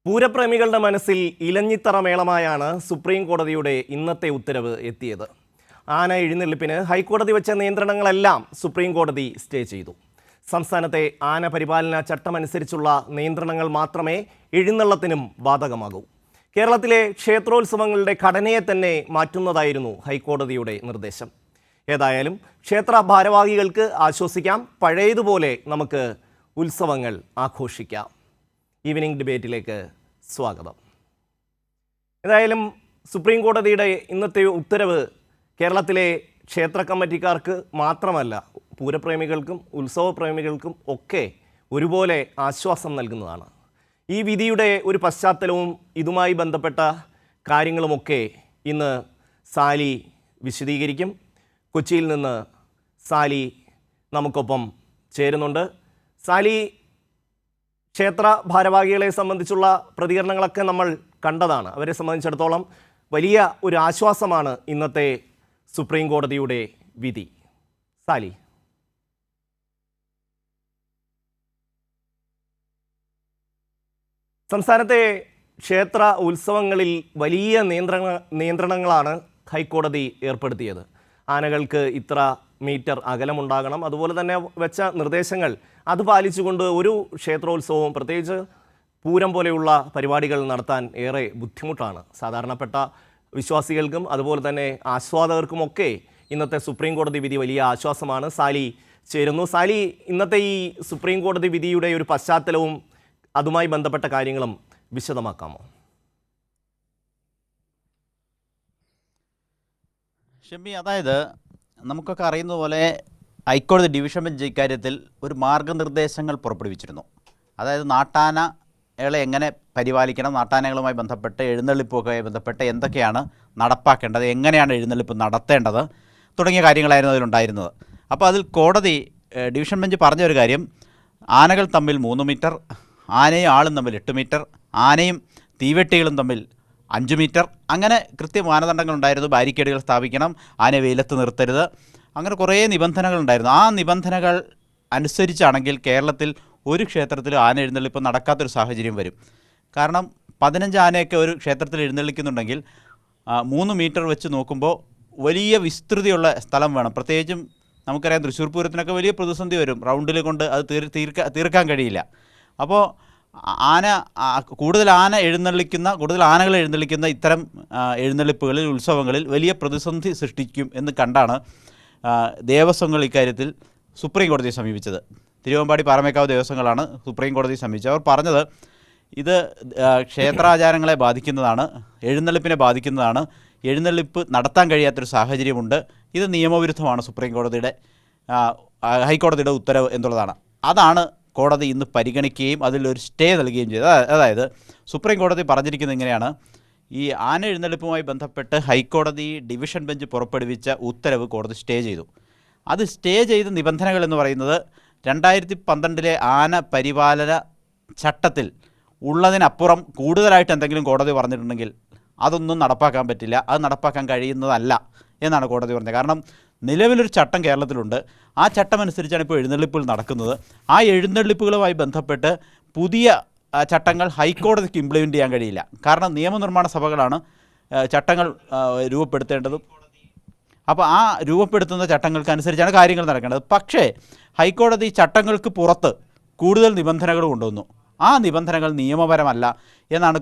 പൂരപ്രേമികളുടെ മനസ്സിൽ ഇലഞ്ഞിത്തറ മേളമായാണ് സുപ്രീം കോടതിയുടെ ഇന്നത്തെ ഉത്തരവ് എത്തിയത്. ആന എഴുന്നള്ളിപ്പിന് ഹൈക്കോടതി വെച്ച നിയന്ത്രണങ്ങളെല്ലാം സുപ്രീം കോടതി സ്റ്റേ ചെയ്തു. സംസ്ഥാനത്തെ ആന പരിപാലന ചട്ടമനുസരിച്ചുള്ള നിയന്ത്രണങ്ങൾ മാത്രമേ എഴുന്നള്ളത്തിനും ബാധകമാകൂ. കേരളത്തിലെ ക്ഷേത്രോത്സവങ്ങളുടെ ഘടനയെ തന്നെ മാറ്റുന്നതായിരുന്നു ഹൈക്കോടതിയുടെ നിർദ്ദേശം. ഏതായാലും ക്ഷേത്ര ഭാരവാഹികൾക്ക് ആശ്വസിക്കാം, പഴയതുപോലെ നമുക്ക് ഉത്സവങ്ങൾ ആഘോഷിക്കാം. ഈവനിംഗ് ഡിബേറ്റിലേക്ക് സ്വാഗതം. ഏതായാലും സുപ്രീം കോടതിയുടെ ഇന്നത്തെ ഉത്തരവ് കേരളത്തിലെ ക്ഷേത്ര കമ്മിറ്റിക്കാർക്ക് മാത്രമല്ല, പൂരപ്രേമികൾക്കും ഉത്സവപ്രേമികൾക്കും ഒക്കെ ഒരുപോലെ ആശ്വാസം നൽകുന്നതാണ്. ഈ വിധിയുടെ ഒരു പശ്ചാത്തലവും ഇതുമായി ബന്ധപ്പെട്ട കാര്യങ്ങളുമൊക്കെ ഇന്ന് സാലി വിശദീകരിക്കും. കൊച്ചിയിൽ നിന്ന് സാലി നമുക്കൊപ്പം ചേരുന്നുണ്ട്. സാലി, ക്ഷേത്ര ഭാരവാഹികളെ സംബന്ധിച്ചുള്ള പ്രതികരണങ്ങളൊക്കെ നമ്മൾ കണ്ടതാണ്. അവരെ സംബന്ധിച്ചിടത്തോളം വലിയ ഒരു ആശ്വാസമാണ് ഇന്നത്തെ സുപ്രീം കോടതിയുടെ വിധി. സാലി, സംസ്ഥാനത്തെ ക്ഷേത്ര ഉത്സവങ്ങളിൽ വലിയ നിയന്ത്രണങ്ങളാണ് ഹൈക്കോടതി ഏർപ്പെടുത്തിയത്. ആനകൾക്ക് ഇത്ര മീറ്റർ അകലമുണ്ടാകണം, അതുപോലെ തന്നെ വെച്ച നിർദ്ദേശങ്ങൾ അത് പാലിച്ചുകൊണ്ട് ഒരു ക്ഷേത്രോത്സവവും പ്രത്യേകിച്ച് പൂരം പോലെയുള്ള പരിപാടികൾ നടത്താൻ ഏറെ ബുദ്ധിമുട്ടാണ്. സാധാരണപ്പെട്ട വിശ്വാസികൾക്കും അതുപോലെ തന്നെ ആസ്വാദകർക്കുമൊക്കെ ഇന്നത്തെ സുപ്രീം കോടതി വിധി വലിയ ആശ്വാസമാണ്. സാലി ചേരുന്നു. സാലി, ഇന്നത്തെ ഈ സുപ്രീം കോടതി വിധിയുടെ ഒരു പശ്ചാത്തലവും അതുമായി ബന്ധപ്പെട്ട കാര്യങ്ങളും വിശദമാക്കാമോ? ഷെമി, അതായത് നമുക്കൊക്കെ അറിയുന്ന പോലെ ഹൈക്കോടതി ഡിവിഷൻ ബെഞ്ച് ഇക്കാര്യത്തിൽ ഒരു മാർഗനിർദ്ദേശങ്ങൾ പുറപ്പെടുവിച്ചിരുന്നു. അതായത് നാട്ടാനകളെ എങ്ങനെ പരിപാലിക്കണം, നാട്ടാനകളുമായി ബന്ധപ്പെട്ട് എഴുന്നള്ളിപ്പൊക്കെ ബന്ധപ്പെട്ട് എന്തൊക്കെയാണ് നടപ്പാക്കേണ്ടത്, എങ്ങനെയാണ് എഴുന്നള്ളിപ്പ് നടത്തേണ്ടത് തുടങ്ങിയ കാര്യങ്ങളായിരുന്നു അതിലുണ്ടായിരുന്നത്. അപ്പോൾ അതിൽ കോടതി ഡിവിഷൻ ബെഞ്ച് പറഞ്ഞൊരു കാര്യം, ആനകൾ തമ്മിൽ 3 മീറ്റർ, ആനയും ആളും തമ്മിൽ 8 മീറ്റർ, ആനയും തീവെട്ടികളും തമ്മിൽ 5 മീറ്റർ, അങ്ങനെ കൃത്യ മാനദണ്ഡങ്ങളുണ്ടായിരുന്നു. ബാരിക്കേഡുകൾ സ്ഥാപിക്കണം, ആനയെ വെയിലത്ത് നിർത്തരുത്, അങ്ങനെ കുറേ നിബന്ധനകളുണ്ടായിരുന്നു. ആ നിബന്ധനകൾ അനുസരിച്ചാണെങ്കിൽ കേരളത്തിൽ ഒരു ക്ഷേത്രത്തിലും ആന എഴുന്നള്ളിപ്പ് നടക്കാത്തൊരു സാഹചര്യം വരും. കാരണം 15 ആനയൊക്കെ ഒരു ക്ഷേത്രത്തിൽ എഴുന്നള്ളിക്കുന്നുണ്ടെങ്കിൽ 3 മീറ്റർ വെച്ച് നോക്കുമ്പോൾ വലിയ വിസ്തൃതിയുള്ള സ്ഥലം വേണം. പ്രത്യേകിച്ചും നമുക്കറിയാം തൃശ്ശൂർ പൂരത്തിനൊക്കെ വലിയ പ്രതിസന്ധി വരും, റൗണ്ടിൽ കൊണ്ട് അത് തീർക്കാൻ കഴിയില്ല. അപ്പോൾ കൂടുതൽ ആനകൾ എഴുന്നള്ളിക്കുന്ന ഇത്തരം എഴുന്നള്ളിപ്പുകളിൽ, ഉത്സവങ്ങളിൽ വലിയ പ്രതിസന്ധി സൃഷ്ടിക്കും എന്ന് കണ്ടാണ് ദേവസ്വങ്ങൾ ഇക്കാര്യത്തിൽ സുപ്രീം കോടതിയെ സമീപിച്ചത്. തിരുവമ്പാടി പാറമേക്കാവ് ദേവസ്വങ്ങളാണ് സുപ്രീം കോടതിയെ സമീപിച്ചത്. അവർ പറഞ്ഞത് ഇത് ക്ഷേത്രാചാരങ്ങളെ ബാധിക്കുന്നതാണ്, എഴുന്നള്ളിപ്പിനെ ബാധിക്കുന്നതാണ്, എഴുന്നള്ളിപ്പ് നടത്താൻ കഴിയാത്തൊരു സാഹചര്യമുണ്ട്, ഇത് നിയമവിരുദ്ധമാണ് ഹൈക്കോടതിയുടെ ഉത്തരവ് എന്നുള്ളതാണ്. അതാണ് കോടതി ഇന്ന് പരിഗണിക്കുകയും അതിലൊരു സ്റ്റേ നൽകുകയും ചെയ്തത്. അതായത് സുപ്രീം കോടതി പറഞ്ഞിരിക്കുന്നത് ഇങ്ങനെയാണ്, ഈ ആന എഴുന്നള്ളിപ്പുമായി ബന്ധപ്പെട്ട് ഹൈക്കോടതി ഡിവിഷൻ ബെഞ്ച് പുറപ്പെടുവിച്ച ഉത്തരവ് കോടതി സ്റ്റേ ചെയ്തു. അത് സ്റ്റേ ചെയ്ത നിബന്ധനകൾ എന്ന് പറയുന്നത് 2012 ആന പരിപാലന ചട്ടത്തിൽ ഉള്ളതിനപ്പുറം കൂടുതലായിട്ട് എന്തെങ്കിലും കോടതി പറഞ്ഞിട്ടുണ്ടെങ്കിൽ അതൊന്നും നടപ്പാക്കാൻ പറ്റില്ല, അത് നടപ്പാക്കാൻ കഴിയുന്നതല്ല എന്നാണ് കോടതി പറഞ്ഞത്. കാരണം നിലവിലൊരു ചട്ടം കേരളത്തിലുണ്ട്, ആ ചട്ടമനുസരിച്ചാണ് ഇപ്പോൾ എഴുന്നള്ളിപ്പുകൾ നടക്കുന്നത്. ആ എഴുന്നള്ളിപ്പുകളുമായി ബന്ധപ്പെട്ട് പുതിയ ചട്ടങ്ങൾ ഹൈക്കോടതിക്ക് ഇംപ്ലിമെൻ്റ് ചെയ്യാൻ കഴിയില്ല. കാരണം നിയമനിർമ്മാണ സഭകളാണ് ചട്ടങ്ങൾ രൂപപ്പെടുത്തേണ്ടതും. അപ്പോൾ ആ രൂപപ്പെടുത്തുന്ന ചട്ടങ്ങൾക്കനുസരിച്ചാണ് കാര്യങ്ങൾ നടക്കേണ്ടത്. പക്ഷേ ഹൈക്കോടതി ചട്ടങ്ങൾക്ക് പുറത്ത് കൂടുതൽ നിബന്ധനകൾ കൊണ്ടുവന്നു. ആ നിബന്ധനകൾ നിയമപരമല്ല എന്നാണ്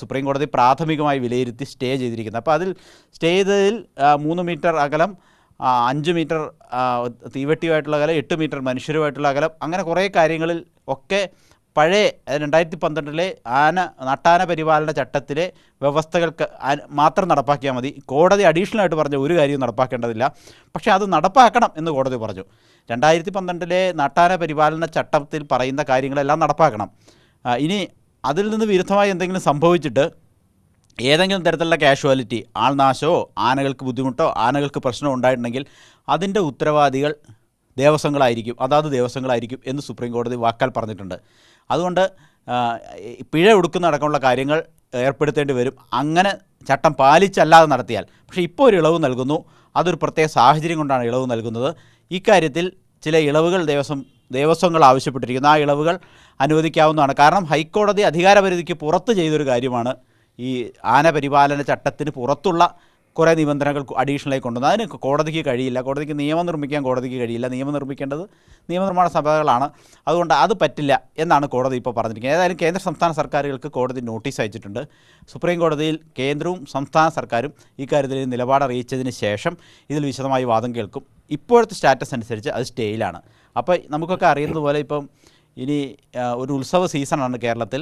സുപ്രീം കോടതി പ്രാഥമികമായി വിലയിരുത്തി സ്റ്റേ ചെയ്തിരിക്കുന്നത്. അപ്പോൾ അതിൽ സ്റ്റേ ചെയ്തതിൽ 3 മീറ്റർ അകലം, 5 മീറ്റർ തീവെട്ടിയുമായിട്ടുള്ള അകലം, 8 മീറ്റർ മനുഷ്യരുമായിട്ടുള്ള അകലം, അങ്ങനെ കുറേ കാര്യങ്ങളിൽ ഒക്കെ പഴയ 2012 നാട്ടാന പരിപാലന ചട്ടത്തിലെ വ്യവസ്ഥകൾക്ക് മാത്രം നടപ്പാക്കിയാൽ മതി. കോടതി അഡീഷണലായിട്ട് പറഞ്ഞ ഒരു കാര്യവും നടപ്പാക്കേണ്ടതില്ല. പക്ഷേ അത് നടപ്പാക്കണം എന്ന് കോടതി പറഞ്ഞു. 2012 നാട്ടാന പരിപാലന ചട്ടത്തിൽ പറയുന്ന കാര്യങ്ങളെല്ലാം നടപ്പാക്കണം. ഇനി അതിൽ നിന്ന് വിരുദ്ധമായി എന്തെങ്കിലും സംഭവിച്ചിട്ട് ഏതെങ്കിലും തരത്തിലുള്ള കാഷ്വാലിറ്റി, ആൾനാശമോ ആനകൾക്ക് ബുദ്ധിമുട്ടോ ആനകൾക്ക് പ്രശ്നമോ ഉണ്ടായിട്ടുണ്ടെങ്കിൽ അതിൻ്റെ ഉത്തരവാദികൾ അതാത് ദേവസ്വങ്ങളായിരിക്കും എന്ന് സുപ്രീം കോടതി വാക്കാൽ പറഞ്ഞിട്ടുണ്ട്. അതുകൊണ്ട് പിഴ ഒടുക്കുന്ന അടക്കമുള്ള കാര്യങ്ങൾ ഏർപ്പെടുത്തേണ്ടി വരും, അങ്ങനെ ചട്ടം പാലിച്ചല്ലാതെ നടത്തിയാൽ. പക്ഷേ ഇപ്പോൾ ഒരു ഇളവ് നൽകുന്നു, അതൊരു പ്രത്യേക സാഹചര്യം കൊണ്ടാണ് ഇളവ് നൽകുന്നത്. ഇക്കാര്യത്തിൽ ചില ഇളവുകൾ ദേവസ്വങ്ങൾ ആവശ്യപ്പെട്ടിരിക്കുന്നത്. ആ ഇളവുകൾ അനുവദിക്കാവുന്നതാണ്. കാരണം ഹൈക്കോടതി അധികാരപരിധിക്ക് പുറത്ത് ചെയ്തൊരു കാര്യമാണ് ഈ ആന പരിപാലന ചട്ടത്തിന് പുറത്തുള്ള കുറേ നിബന്ധനകൾ അഡീഷണലായി കൊണ്ടുവന്നത്. അതിന് കോടതിക്ക് കഴിയില്ല. കോടതിക്ക് നിയമം നിർമ്മിക്കാൻ കോടതിക്ക് കഴിയില്ല. നിയമം നിർമ്മിക്കേണ്ടത് നിയമനിർമ്മാണ സഭകളാണ്. അതുകൊണ്ട് അത് പറ്റില്ല എന്നാണ് കോടതി ഇപ്പോൾ പറഞ്ഞിരിക്കുന്നത്. ഏതായാലും കേന്ദ്ര സംസ്ഥാന സർക്കാരുകൾക്ക് കോടതി നോട്ടീസ് അയച്ചിട്ടുണ്ട്. സുപ്രീം കോടതിയിൽ കേന്ദ്രവും സംസ്ഥാന സർക്കാരും ഇക്കാര്യത്തിൽ നിലപാട് അറിയിച്ചതിന് ശേഷം ഇതിൽ വിശദമായി വാദം കേൾക്കും. ഇപ്പോഴത്തെ സ്റ്റാറ്റസ് അനുസരിച്ച് അത് സ്റ്റേയിലാണ്. അപ്പോൾ നമുക്കൊക്കെ അറിയുന്നത് പോലെ ഇപ്പം ഇനി ഒരു ഉത്സവ സീസണാണ് കേരളത്തിൽ,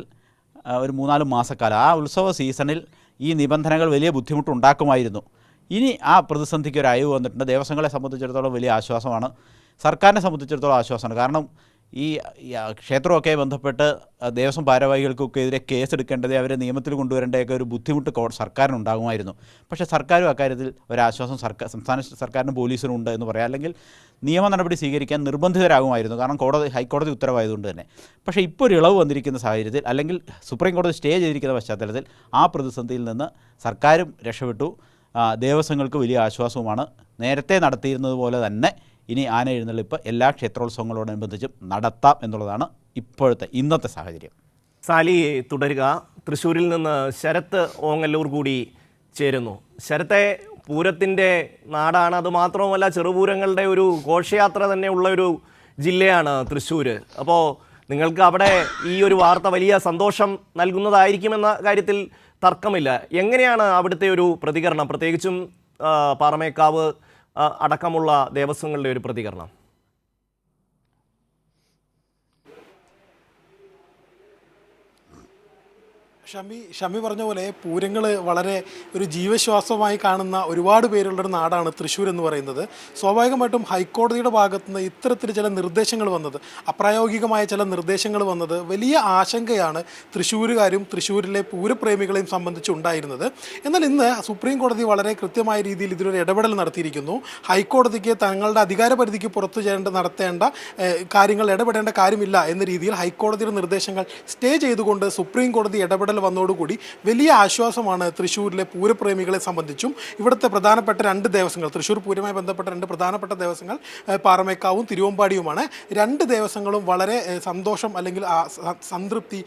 ഒരു 3-4 മാസക്കാലം. ആ ഉത്സവ സീസണിൽ ഈ നിബന്ധനകൾ വലിയ ബുദ്ധിമുട്ടുണ്ടാക്കുമായിരുന്നു. ഇനി ആ പ്രതിസന്ധിക്ക് ഒരു അയവ് വന്നിട്ടുണ്ട്. ദേവസ്വങ്ങളെ സംബന്ധിച്ചിടത്തോളം വലിയ ആശ്വാസമാണ്, സർക്കാരിനെ സംബന്ധിച്ചിടത്തോളം ആശ്വാസമാണ്. കാരണം ഈ ക്ഷേത്രമൊക്കെ ബന്ധപ്പെട്ട് ദേവസ്വം ഭാരവാഹികൾക്കൊക്കെ എതിരെ കേസെടുക്കേണ്ടത്, അവരെ നിയമത്തിൽ കൊണ്ടുവരേണ്ടതൊക്കെ ഒരു ബുദ്ധിമുട്ട് സർക്കാരിനുണ്ടാകുമായിരുന്നു. പക്ഷേ സർക്കാരും അക്കാര്യത്തിൽ ഒരാശ്വാസം സംസ്ഥാന സർക്കാരിനും പോലീസിനും ഉണ്ട് എന്ന് പറയാം. അല്ലെങ്കിൽ നിയമ നടപടി സ്വീകരിക്കാൻ നിർബന്ധിതരാകുമായിരുന്നു, കാരണം ഹൈക്കോടതി ഉത്തരവായതുകൊണ്ട് തന്നെ. പക്ഷേ ഇപ്പോൾ ഒരു ഇളവ് വന്നിരിക്കുന്ന സാഹചര്യത്തിൽ, അല്ലെങ്കിൽ സുപ്രീം കോടതി സ്റ്റേ ചെയ്തിരിക്കുന്ന പശ്ചാത്തലത്തിൽ ആ പ്രതിസന്ധിയിൽ നിന്ന് സർക്കാരും രക്ഷപ്പെട്ടു, ദേവസ്വങ്ങൾക്ക് വലിയ ആശ്വാസവുമാണ്. നേരത്തെ നടത്തിയിരുന്നത് പോലെ തന്നെ ഇനി ആന എഴുന്നള്ളിപ്പ് എല്ലാ ക്ഷേത്രോത്സവങ്ങളോടനുബന്ധിച്ചും നടത്താം എന്നുള്ളതാണ് ഇന്നത്തെ സാഹചര്യം. സാലി തുടരുക. തൃശ്ശൂരിൽ നിന്ന് ശരത്ത് ഓങ്ങല്ലൂർ കൂടി ചേരുന്നു. ശരത്തെ, പൂരത്തിൻ്റെ നാടാണ്. അത് മാത്രവുമല്ല, ചെറുപൂരങ്ങളുടെ ഒരു ഘോഷയാത്ര തന്നെ ഉള്ള ഒരു ജില്ലയാണ് തൃശ്ശൂർ. അപ്പോൾ നിങ്ങൾക്ക് അവിടെ ഈ ഒരു വാർത്ത വലിയ സന്തോഷം നൽകുന്നതായിരിക്കുമെന്ന കാര്യത്തിൽ തർക്കമില്ല. എങ്ങനെയാണ് അവിടുത്തെ ഒരു പ്രതികരണം, പ്രത്യേകിച്ചും പാറമേക്കാവ് അടക്കമുള്ള ദേവസ്വങ്ങളുടെ ഒരു പ്രതികരണം? ഷമി പറഞ്ഞ പോലെ പൂരങ്ങൾ വളരെ ഒരു ജീവശ്വാസമായി കാണുന്ന ഒരുപാട് പേരുള്ളൊരു നാടാണ് തൃശ്ശൂർ എന്ന് പറയുന്നത്. സ്വാഭാവികമായിട്ടും ഹൈക്കോടതിയുടെ ഭാഗത്തു നിന്ന് ഇത്തരത്തിൽ ചില നിർദ്ദേശങ്ങൾ വന്നത്, അപ്രായോഗികമായ ചില നിർദ്ദേശങ്ങൾ വന്നത് വലിയ ആശങ്കയാണ് തൃശ്ശൂരുകാരും തൃശ്ശൂരിലെ പൂരപ്രേമികളെയും സംബന്ധിച്ചുണ്ടായിരുന്നത്. എന്നാൽ ഇന്ന് സുപ്രീം കോടതി വളരെ കൃത്യമായ രീതിയിൽ ഇതിലൊരു ഇടപെടൽ നടത്തിയിരിക്കുന്നു. ഹൈക്കോടതിക്ക് തങ്ങളുടെ അധികാര പരിധിക്ക് പുറത്തു നടത്തേണ്ട കാര്യങ്ങൾ ഇടപെടേണ്ട കാര്യമില്ല എന്ന രീതിയിൽ ഹൈക്കോടതിയുടെ നിർദ്ദേശങ്ങൾ സ്റ്റേ ചെയ്തുകൊണ്ട് സുപ്രീം കോടതി ഇടപെടൽ വന്നതോടുകൂടി വലിയ ആശ്വാസമാണ് തൃശ്ശൂരിലെ പൂരപ്രേമികളെ സംബന്ധിച്ചും. ഇവിടുത്തെ പ്രധാനപ്പെട്ട 2 ദേവസ്വങ്ങൾ, തൃശ്ശൂർ പൂരവുമായി ബന്ധപ്പെട്ട 2 പ്രധാനപ്പെട്ട ദേവസ്വങ്ങൾ പാറമേക്കാവും തിരുവമ്പാടിയുമാണ്. 2 ദേവസ്വങ്ങളും വളരെ സന്തോഷം അല്ലെങ്കിൽ സംതൃപ്തി,